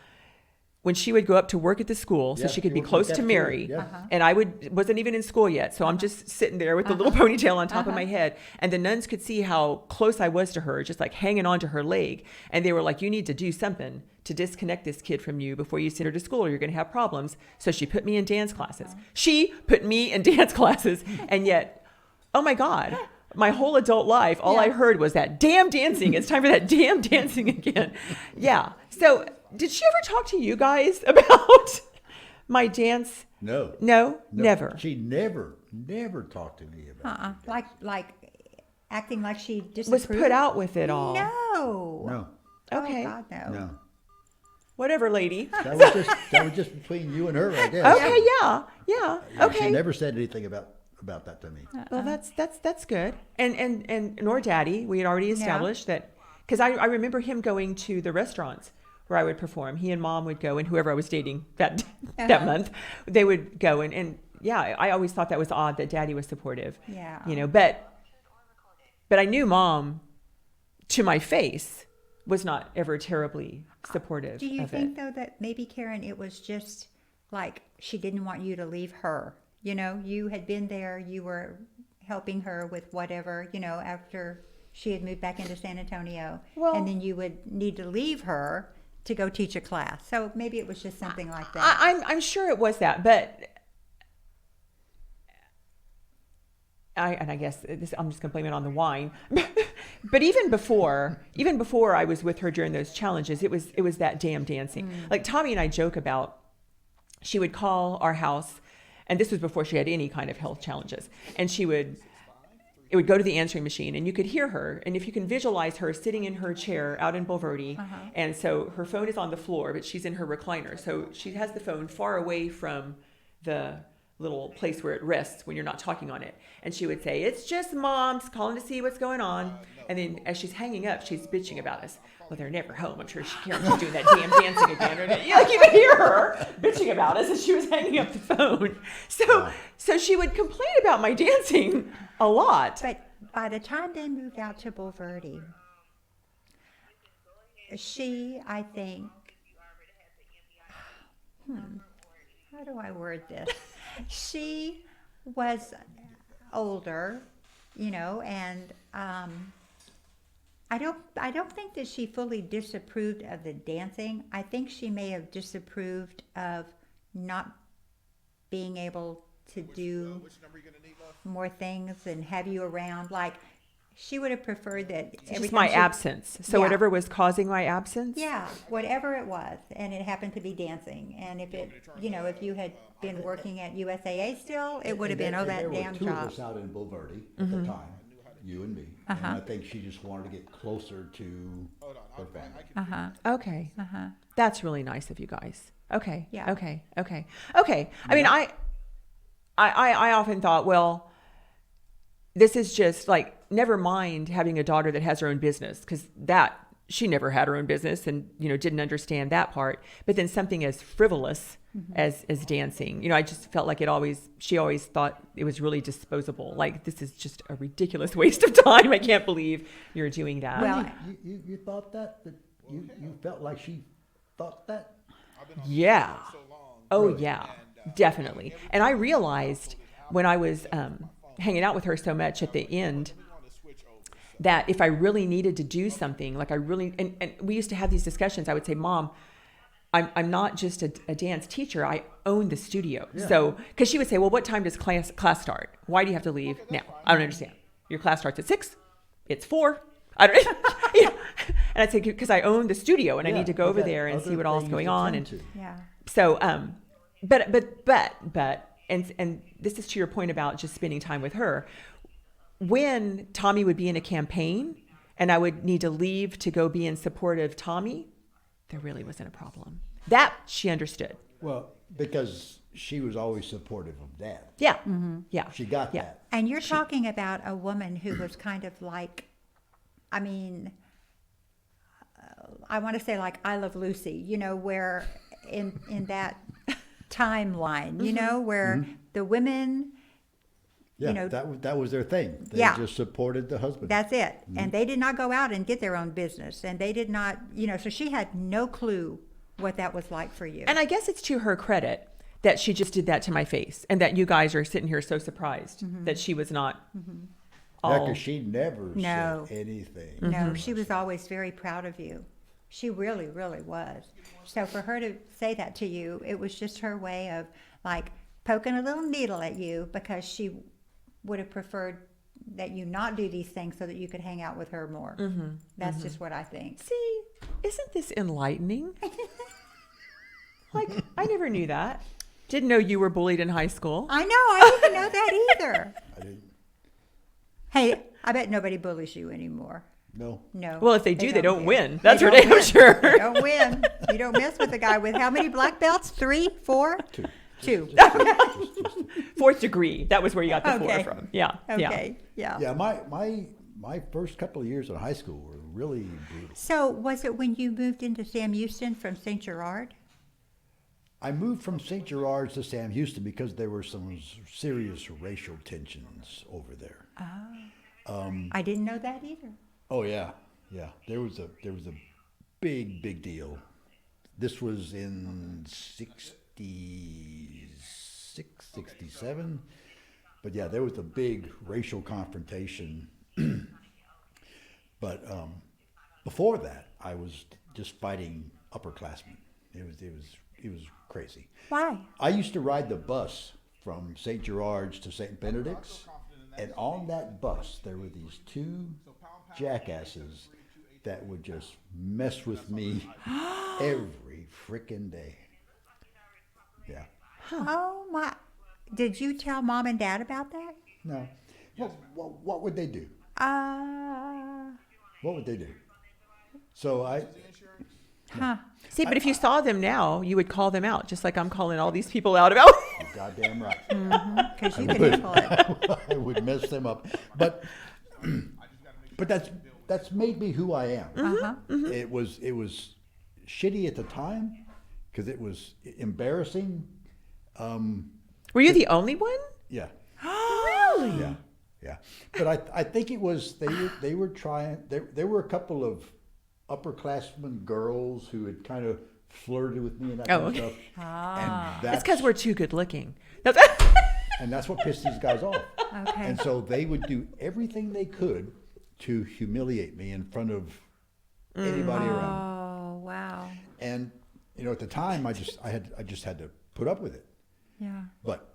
Speaker 1: when she would go up to work at the school, so
Speaker 2: Yeah,
Speaker 1: she could
Speaker 2: she
Speaker 1: be
Speaker 2: worked
Speaker 1: close
Speaker 2: with
Speaker 1: to
Speaker 2: that
Speaker 1: Mary,
Speaker 2: too, yeah.
Speaker 1: and I wasn't even in school yet, so I'm just sitting there with the little ponytail on top of my head, and the nuns could see how close I was to her, just like hanging on to her leg, and they were like, you need to do something to disconnect this kid from you before you send her to school or you're going to have problems. So she put me in dance classes. She put me in dance classes, and yet, oh my God, my whole adult life, all I heard was that damn dancing. It's time for that damn dancing again. Yeah. So did she ever talk to you guys about my dance?
Speaker 2: No.
Speaker 1: No, never.
Speaker 2: She never talked to me about it.
Speaker 3: Like acting like she disapproved.
Speaker 1: Was put out with it all.
Speaker 3: No.
Speaker 2: No.
Speaker 1: Okay.
Speaker 3: Oh, God, no.
Speaker 2: No.
Speaker 1: Whatever, lady.
Speaker 2: That was just between you and her, I guess.
Speaker 1: Okay, yeah.
Speaker 2: Yeah,
Speaker 1: Okay.
Speaker 2: She never said anything about that to me.
Speaker 1: Well, that's good. And nor Daddy, we had already established that, because I remember him going to the restaurants where I would perform. He and Mom would go, and whoever I was dating that month, they would go. And yeah, I always thought that was odd that Daddy was supportive.
Speaker 3: Yeah.
Speaker 1: But I knew Mom, to my face, was not ever terribly supportive
Speaker 3: Do you
Speaker 1: of
Speaker 3: think,
Speaker 1: it.
Speaker 3: though, that maybe, Karen, it was just like she didn't want you to leave her? You had been there, you were helping her with whatever, after she had moved back into San Antonio.
Speaker 1: Well-
Speaker 3: and then you would need to leave her to go teach a class. So maybe it was just something like that.
Speaker 1: I'm sure it was that, but I guess I'm just gonna blame it on the wine. But even before I was with her during those challenges, it was that damn dancing. Like Tommy and I joke about, she would call our house, and this was before she had any kind of health challenges, and it would go to the answering machine, and you could hear her. And if you can visualize her sitting in her chair out in Bulverde, and so her phone is on the floor, but she's in her recliner. So she has the phone far away from the little place where it rests when you're not talking on it. And she would say, it's just Mom's calling to see what's going on. And then as she's hanging up, she's bitching about us. Well, they're never home. I'm sure Karen's doing that damn dancing again. Or, like, you could hear her bitching about us as she was hanging up the phone. So she would complain about my dancing a lot.
Speaker 3: But by the time they moved out to Bulverde, she, I think, how do I word this? She was older, and I don't think that she fully disapproved of the dancing. I think she may have disapproved of not being able to do
Speaker 4: Which number are you gonna need, love?
Speaker 3: more things and have you around. Like, she would have preferred that every
Speaker 1: Just
Speaker 3: time
Speaker 1: my
Speaker 3: she-
Speaker 1: absence. So
Speaker 3: Yeah.
Speaker 1: whatever was causing my absence?
Speaker 3: Yeah, whatever it was, and it happened to be dancing. And if if you had been working at USAA still, it would have been,
Speaker 2: And
Speaker 3: that
Speaker 2: there
Speaker 3: damn
Speaker 2: were two
Speaker 3: job.
Speaker 2: of us out in Bulverde at the time, you and me. And I think she just wanted to get closer to her family.
Speaker 1: Okay. That's really nice of you guys. Okay.
Speaker 3: Yeah.
Speaker 1: Okay. I mean, I often thought, well, this is just like, never mind having a daughter that has her own business, because she never had her own business and, didn't understand that part. But then something as frivolous as dancing, I just felt like she always thought it was really disposable. Like, this is just a ridiculous waste of time. I can't believe you're doing that.
Speaker 3: Well,
Speaker 2: You thought that you felt like she thought that?
Speaker 4: I've been on
Speaker 1: Yeah.
Speaker 4: the show so long.
Speaker 1: Oh,
Speaker 2: Really?
Speaker 1: yeah,
Speaker 4: And,
Speaker 1: definitely. And I realized when I was hanging out with her so much at the end
Speaker 4: we want to switch over. So
Speaker 1: that if I really needed to do something, like I really, and we used to have these discussions, I would say, Mom, I'm not just a dance teacher. I own the studio.
Speaker 2: Yeah.
Speaker 1: So, because she would say, well, what time does class start? Why do you have to leave now? I don't understand. Your class starts at 6. It's 4. I don't you know. And I'd say, because I own the studio and I
Speaker 2: Yeah,
Speaker 1: need to go
Speaker 2: you
Speaker 1: over
Speaker 2: got
Speaker 1: there and see
Speaker 2: other
Speaker 1: what all's
Speaker 2: things
Speaker 1: going
Speaker 2: to
Speaker 1: on.
Speaker 2: tend
Speaker 1: And
Speaker 2: to.
Speaker 3: Yeah.
Speaker 1: so, and this is to your point about just spending time with her. When Tommy would be in a campaign and I would need to leave to go be in support of Tommy, there really wasn't a problem. That she understood.
Speaker 2: Well, because she was always supportive of Dad.
Speaker 1: Yeah. Yeah.
Speaker 2: She got
Speaker 1: Yeah.
Speaker 2: that.
Speaker 3: And you're talking about a woman who was kind of like, I mean, I want to say like I Love Lucy, you know, where in that timeline, you know, where the women,
Speaker 2: Yeah,
Speaker 3: you know,
Speaker 2: that was their thing. They
Speaker 3: Yeah.
Speaker 2: just supported the husband.
Speaker 3: that's it. And they did not go out and get their own business. And they did not, you know, so she had no clue what that was like for you.
Speaker 1: And I guess it's to her credit that she just did that to my face and that you guys are sitting here so surprised that she was not all.
Speaker 2: because she never
Speaker 3: No.
Speaker 2: said anything.
Speaker 3: No, she was always very proud of you. She really, really was. So for her to say that to you, it was just her way of like poking a little needle at you because she would have preferred that you not do these things so that you could hang out with her more. That's just what I think.
Speaker 1: See, isn't this enlightening? Like, I never knew that. Didn't know you were bullied in high school.
Speaker 3: I know, I didn't know that either.
Speaker 2: I didn't.
Speaker 3: Hey, I bet nobody bullies you anymore.
Speaker 2: No.
Speaker 3: No.
Speaker 1: Well, if they do, they don't win.
Speaker 3: They
Speaker 1: That's for
Speaker 3: don't
Speaker 1: damn
Speaker 3: win.
Speaker 1: sure.
Speaker 3: They don't win. You don't mess with a guy with how many black belts? 3, 4?
Speaker 2: 2.
Speaker 3: 2.
Speaker 1: Fourth degree. That was where you got the
Speaker 3: Okay.
Speaker 1: 4 from. Yeah.
Speaker 3: Okay. Yeah.
Speaker 2: Yeah, my first couple of years in high school were really brutal.
Speaker 3: So was it when you moved into Sam Houston from St. Gerard?
Speaker 2: I moved from St. Gerard's to Sam Houston because there were some serious racial tensions over there.
Speaker 3: I didn't know that either.
Speaker 2: Oh yeah, yeah. There was a big deal. This was in 66, 67. But yeah, there was a big racial confrontation. But before that, I was just fighting upperclassmen. It was crazy.
Speaker 3: Why?
Speaker 2: I used to ride the bus from St. Gerard's to St. Benedict's, and on that bus there were these 2 jackasses that would just mess with me every frickin' day. Yeah.
Speaker 3: Oh my! Did you tell Mom and Dad about that?
Speaker 2: No. What would they do? What would they do? So
Speaker 3: Huh?
Speaker 1: See, but if you saw them now, you would call them out, just like I'm calling all these people out about.
Speaker 2: you're goddamn right.
Speaker 3: Because you could handle it.
Speaker 2: I would mess them up. But that's made me who I am.
Speaker 3: Uh-huh.
Speaker 2: It was shitty at the time because it was embarrassing.
Speaker 1: Were you the only one?
Speaker 2: Yeah.
Speaker 1: Really?
Speaker 2: Yeah, yeah. But I think it was they were trying. There were a couple of upperclassmen girls who had kind of flirted with me and that kind of stuff. And
Speaker 1: It's because we're too good looking.
Speaker 2: and that's what pissed these guys off.
Speaker 3: Okay.
Speaker 2: And so they would do everything they could to humiliate me in front of anybody around.
Speaker 3: Oh wow!
Speaker 2: And you know, at the time, I just had to put up with it.
Speaker 3: Yeah.
Speaker 2: But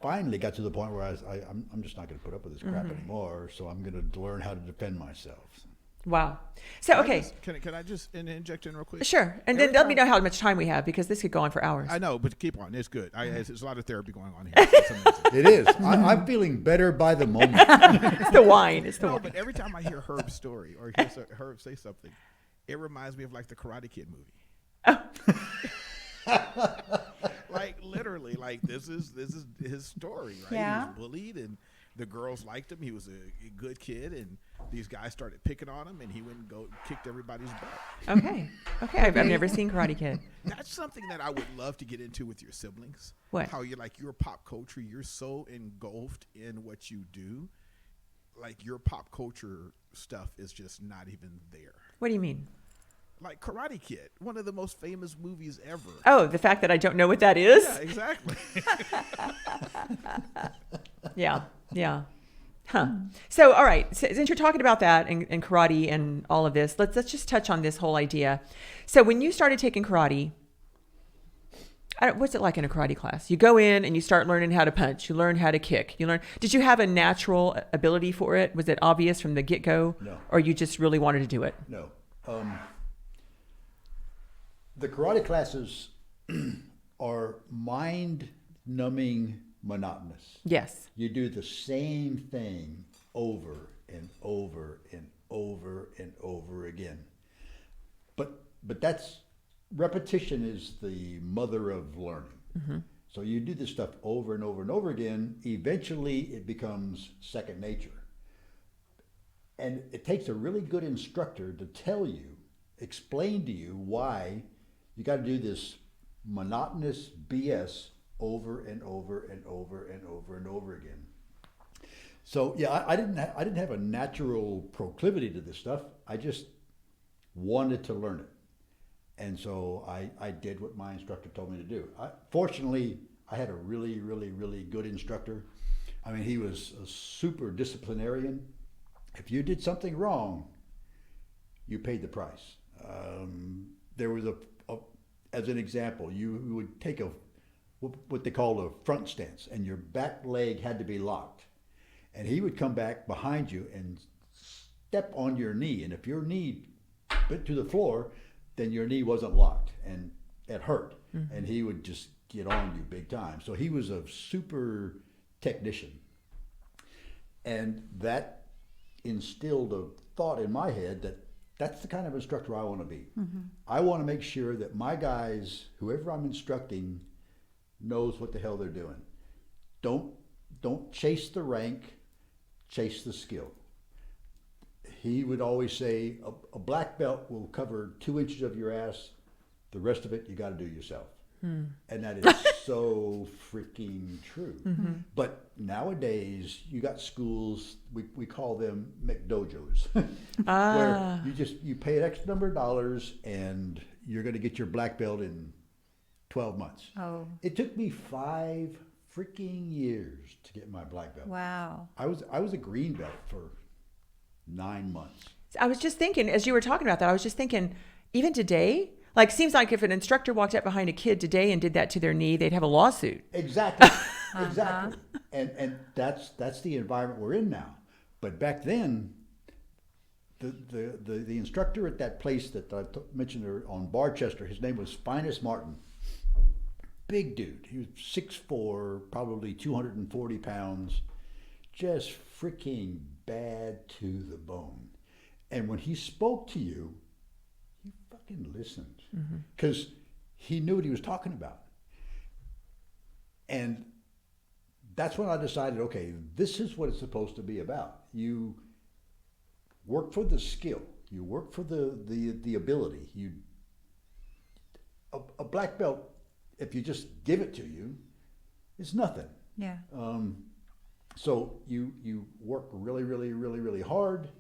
Speaker 2: finally got to the point where I'm just not going to put up with this crap anymore. So I'm going to learn how to defend myself.
Speaker 1: Wow. So, okay.
Speaker 4: Can I just inject in real quick?
Speaker 1: Sure. And
Speaker 4: Every
Speaker 1: then let me
Speaker 4: time-
Speaker 1: know how much time we have because this could go on for hours.
Speaker 4: I know, but keep on. It's good. There's a lot of therapy going on here. It's amazing.
Speaker 2: It is. I'm feeling better by the moment.
Speaker 1: It's the wine. It's the
Speaker 4: No,
Speaker 1: wine.
Speaker 4: but every time I hear Herb's story or hear Herb say something, it reminds me of like the Karate Kid movie. Like literally, like this is his story, right?
Speaker 3: Yeah.
Speaker 4: He was bullied and the girls liked him. He was a good kid, and these guys started picking on him, and he went and kicked everybody's butt.
Speaker 1: Okay. Okay. I've never seen Karate Kid.
Speaker 4: That's something that I would love to get into with your siblings.
Speaker 1: What?
Speaker 4: How you're pop culture. You're so engulfed in what you do. Like your pop culture stuff is just not even there.
Speaker 1: What do you mean?
Speaker 4: Like Karate Kid, one of the most famous movies ever.
Speaker 1: Oh, the fact that I don't know what that is?
Speaker 4: Yeah, exactly.
Speaker 1: Yeah. Yeah. Huh. So, all right. So, since you're talking about that and karate and all of this, let's just touch on this whole idea. So, when you started taking karate, what's it like in a karate class? You go in and you start learning how to punch. You learn how to kick. Did you have a natural ability for it? Was it obvious from the get-go?
Speaker 2: No.
Speaker 1: Or you just really wanted to do it?
Speaker 2: No. The karate classes are mind-numbing monotonous.
Speaker 1: Yes.
Speaker 2: You do the same thing over and over and over and over again. But that's repetition is the mother of learning. Mm-hmm. So you do this stuff over and over and over again. Eventually, it becomes second nature. And it takes a really good instructor to tell you, explain to you why you got to do this monotonous BS over and over and over and over and over again. So yeah, I didn't have a natural proclivity to this stuff. I just wanted to learn it, and so I did what my instructor told me to do. Fortunately, I had a really, really, really good instructor. I mean, he was a super disciplinarian. If you did something wrong, you paid the price. There was as an example, you would take what they call a front stance, and your back leg had to be locked. And he would come back behind you and step on your knee. And if your knee bit to the floor, then your knee wasn't locked, and it hurt. Mm-hmm. And he would just get on you big time. So he was a super technician. And that instilled a thought in my head that that's the kind of instructor I want to be. Mm-hmm. I want to make sure that my guys, whoever I'm instructing, knows what the hell they're doing. Don't chase the rank, chase the skill. He would always say, a black belt will cover 2 inches of your ass. The rest of it, you got to do yourself. And that is so freaking true. Mm-hmm. But nowadays, you got schools, we call them McDojos, where you pay an X number of dollars and you're going to get your black belt in 12 months.
Speaker 5: Oh.
Speaker 2: It took me 5 freaking years to get my black belt.
Speaker 5: Wow.
Speaker 2: I was a green belt for 9 months.
Speaker 1: I was just thinking, as you were talking about that, I was just thinking, even today, like, seems like if an instructor walked up behind a kid today and did that to their knee, they'd have a lawsuit.
Speaker 2: Exactly. Exactly. And that's the environment we're in now. But back then, the instructor at that place that I mentioned on Barchester, his name was Finest Martin. Big dude. He was 6'4", probably 240 pounds, just freaking bad to the bone. And when he spoke to you, you fucking listened, because he knew what he was talking about. And that's when I decided, okay, this is what it's supposed to be about. You work for the skill. You work for the ability. A black belt, if you just give it to you, it's nothing.
Speaker 5: Yeah.
Speaker 2: So you work really, really, really, really hard.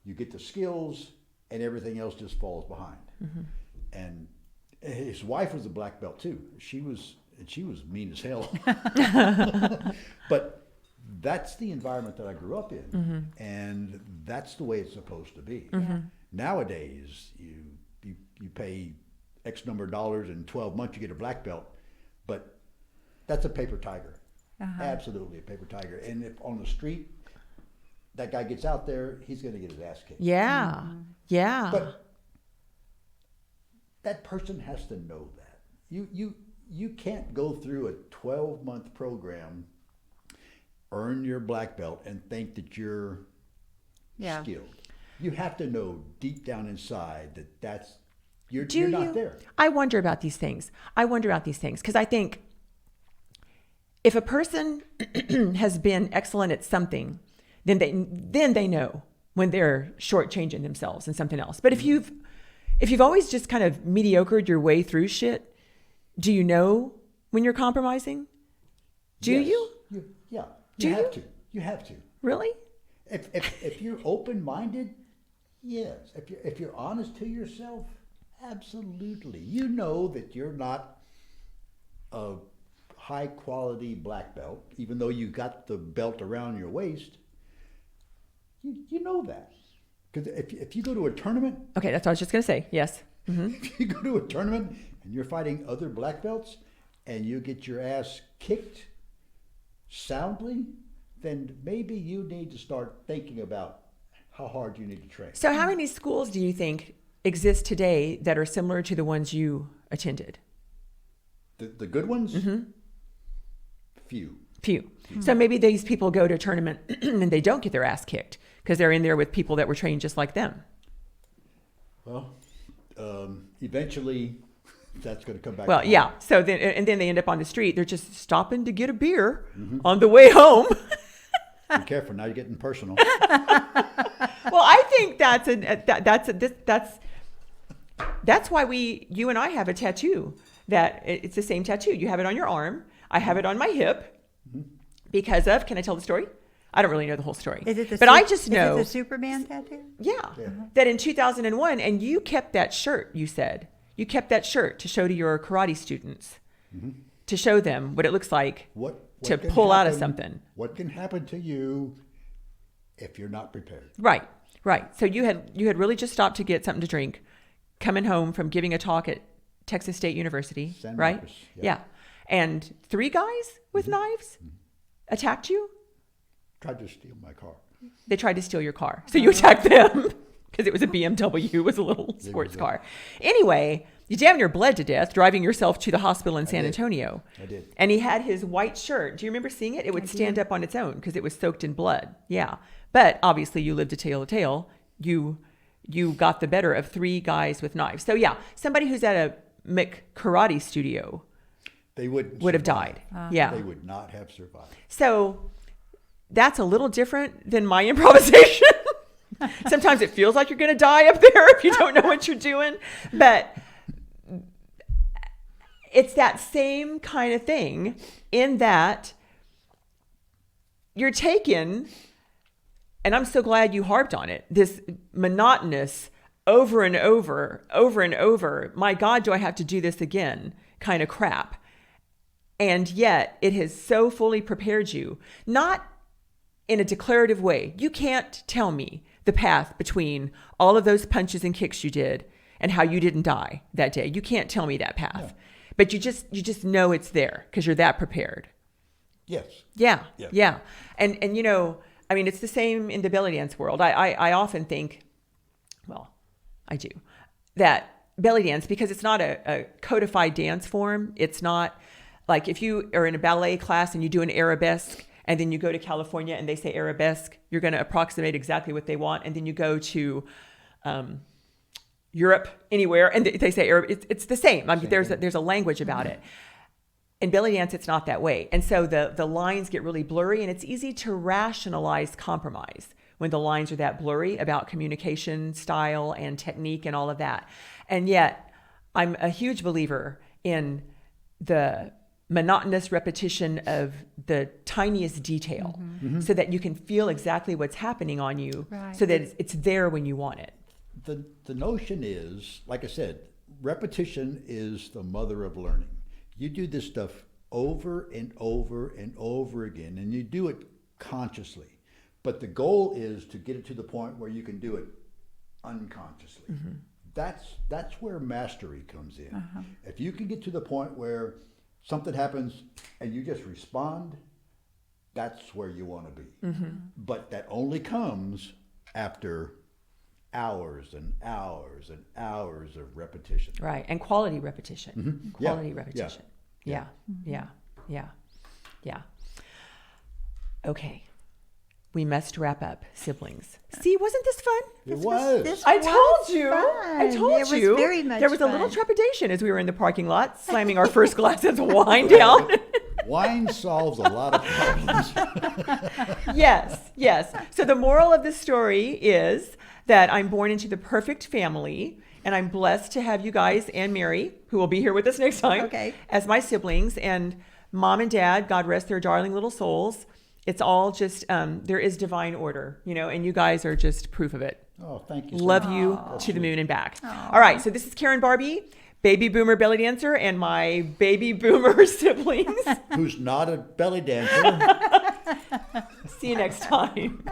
Speaker 2: You get the skills, and everything else just falls behind. Mm-hmm. And his wife was a black belt too. She was mean as hell. But that's the environment that I grew up in, and that's the way it's supposed to be. Mm-hmm. Nowadays, you pay X number of dollars, in 12 months you get a black belt, but that's a paper tiger. Absolutely a paper tiger. And if on the street that guy gets out there, he's going to get his ass kicked.
Speaker 1: Yeah. Mm-hmm. Yeah.
Speaker 2: But that person has to know that. You can't go through a 12-month program, earn your black belt, and think that you're skilled. You have to know deep down inside that you're not there.
Speaker 1: I wonder about these things. Because I think if a person has been excellent at something, then they know when they're shortchanging themselves in something else. But if you've always just kind of mediocred your way through shit, do you know when you're compromising? Do you?
Speaker 2: Yeah.
Speaker 1: Do
Speaker 2: you have
Speaker 1: you?
Speaker 2: to. You have to.
Speaker 1: Really?
Speaker 2: If you're open-minded, yes. If you're honest to yourself, Absolutely. You know that you're not a high quality black belt, even though you got the belt around your waist. You know that. Because if you go to a tournament,
Speaker 1: Okay, that's what I was just going to say. Yes.
Speaker 2: if you go to a tournament and you're fighting other black belts and you get your ass kicked soundly, then maybe you need to start thinking about how hard you need to train.
Speaker 1: So how many schools do you think exist today that are similar to the ones you attended?
Speaker 2: The good ones? Few.
Speaker 1: Few. So maybe these people go to a tournament and they don't get their ass kicked because they're in there with people that were trained just like them.
Speaker 2: Well, eventually that's going to come back.
Speaker 1: Well,
Speaker 2: to
Speaker 1: yeah. So then they end up on the street. They're just stopping to get a beer on the way home.
Speaker 2: Be careful, now you're getting personal.
Speaker 1: Well, I think that's why you and I have a tattoo. That it's the same tattoo. You have it on your arm. I have it on my hip. Because of, can I tell the story? I don't really know the whole story.
Speaker 3: Is it the
Speaker 1: but I just know.
Speaker 3: Is it the Superman tattoo?
Speaker 1: Yeah. That in 2001, and you kept that shirt, you said. You kept that shirt to show to your karate students, to show them what it looks like to
Speaker 2: can
Speaker 1: pull out of
Speaker 2: happen-
Speaker 1: something.
Speaker 2: What can happen to you if you're not prepared?
Speaker 1: Right. So you had really just stopped to get something to drink, coming home from giving a talk at Texas State University,
Speaker 2: San
Speaker 1: right?
Speaker 2: Marcos,
Speaker 1: Yeah.
Speaker 2: yeah.
Speaker 1: And 3 guys with knives attacked you?
Speaker 2: Tried to steal my car.
Speaker 1: They tried to steal your car. So you attacked them because it was a BMW. It was a little sports car. Anyway, you damn near bled to death driving yourself to the hospital in San
Speaker 2: did.
Speaker 1: Antonio.
Speaker 2: I did.
Speaker 1: And he had his white shirt. Do you remember seeing it? It would stand up on its own because it was soaked in blood. Yeah. But obviously you lived to tell a tale. You got the better of 3 guys with knives. So yeah, somebody who's at a karate studio
Speaker 2: They would
Speaker 1: have died. Yeah.
Speaker 2: They would not have survived.
Speaker 1: So that's a little different than my improvisation. Sometimes it feels like you're going to die up there if you don't know what you're doing. But it's that same kind of thing in that you're taken, and I'm so glad you harped on it, this monotonous over and over, my God, do I have to do this again kind of crap. And yet it has so fully prepared you, not in a declarative way. You can't tell me the path between all of those punches and kicks you did and how you didn't die that day. You can't tell me that path.
Speaker 2: No.
Speaker 1: But you just know it's there because you're that prepared.
Speaker 2: Yes.
Speaker 1: Yeah. And you know, I mean, it's the same in the belly dance world. I often think, well, I do, that belly dance, because it's not a codified dance form. It's not like if you are in a ballet class and you do an arabesque and then you go to California and they say arabesque, you're going to approximate exactly what they want. And then you go to Europe, anywhere, and they say Arab. It's the same. I mean, there's a language about it. In belly dance, it's not that way. And so the lines get really blurry, and it's easy to rationalize compromise when the lines are that blurry about communication style and technique and all of that. And yet, I'm a huge believer in the monotonous repetition of the tiniest detail so that you can feel exactly what's happening on you so that it's there when you want it.
Speaker 2: The notion is, like I said, repetition is the mother of learning. You do this stuff over and over and over again, and you do it consciously. But the goal is to get it to the point where you can do it unconsciously. That's where mastery comes in. If you can get to the point where something happens and you just respond, that's where you want to be. But that only comes after hours and hours and hours of repetition.
Speaker 1: Right. And quality repetition. Quality
Speaker 2: Yeah.
Speaker 1: repetition.
Speaker 2: Yeah.
Speaker 1: Yeah. Okay. We must wrap up, siblings. See, wasn't this fun?
Speaker 2: It was.
Speaker 3: This
Speaker 1: I
Speaker 3: was
Speaker 1: told you.
Speaker 3: fun.
Speaker 1: I told
Speaker 3: It
Speaker 1: you.
Speaker 3: was very much
Speaker 1: there was a little
Speaker 3: fun.
Speaker 1: trepidation as we were in the parking lot, slamming our first glass of wine down.
Speaker 2: Wine solves a lot of problems.
Speaker 1: Yes. So the moral of the story is that I'm born into the perfect family, and I'm blessed to have you guys and Mary, who will be here with us next time,
Speaker 3: Okay.
Speaker 1: as my siblings. And Mom and Dad, God rest their darling little souls, It's all just, there is divine order, and you guys are just proof of it.
Speaker 2: Oh, thank you. So
Speaker 1: Love
Speaker 2: much.
Speaker 1: you to the moon and back. All right. So this is Karen Barbie, baby boomer belly dancer, and my baby boomer siblings.
Speaker 2: Who's not a belly dancer.
Speaker 1: See you next time.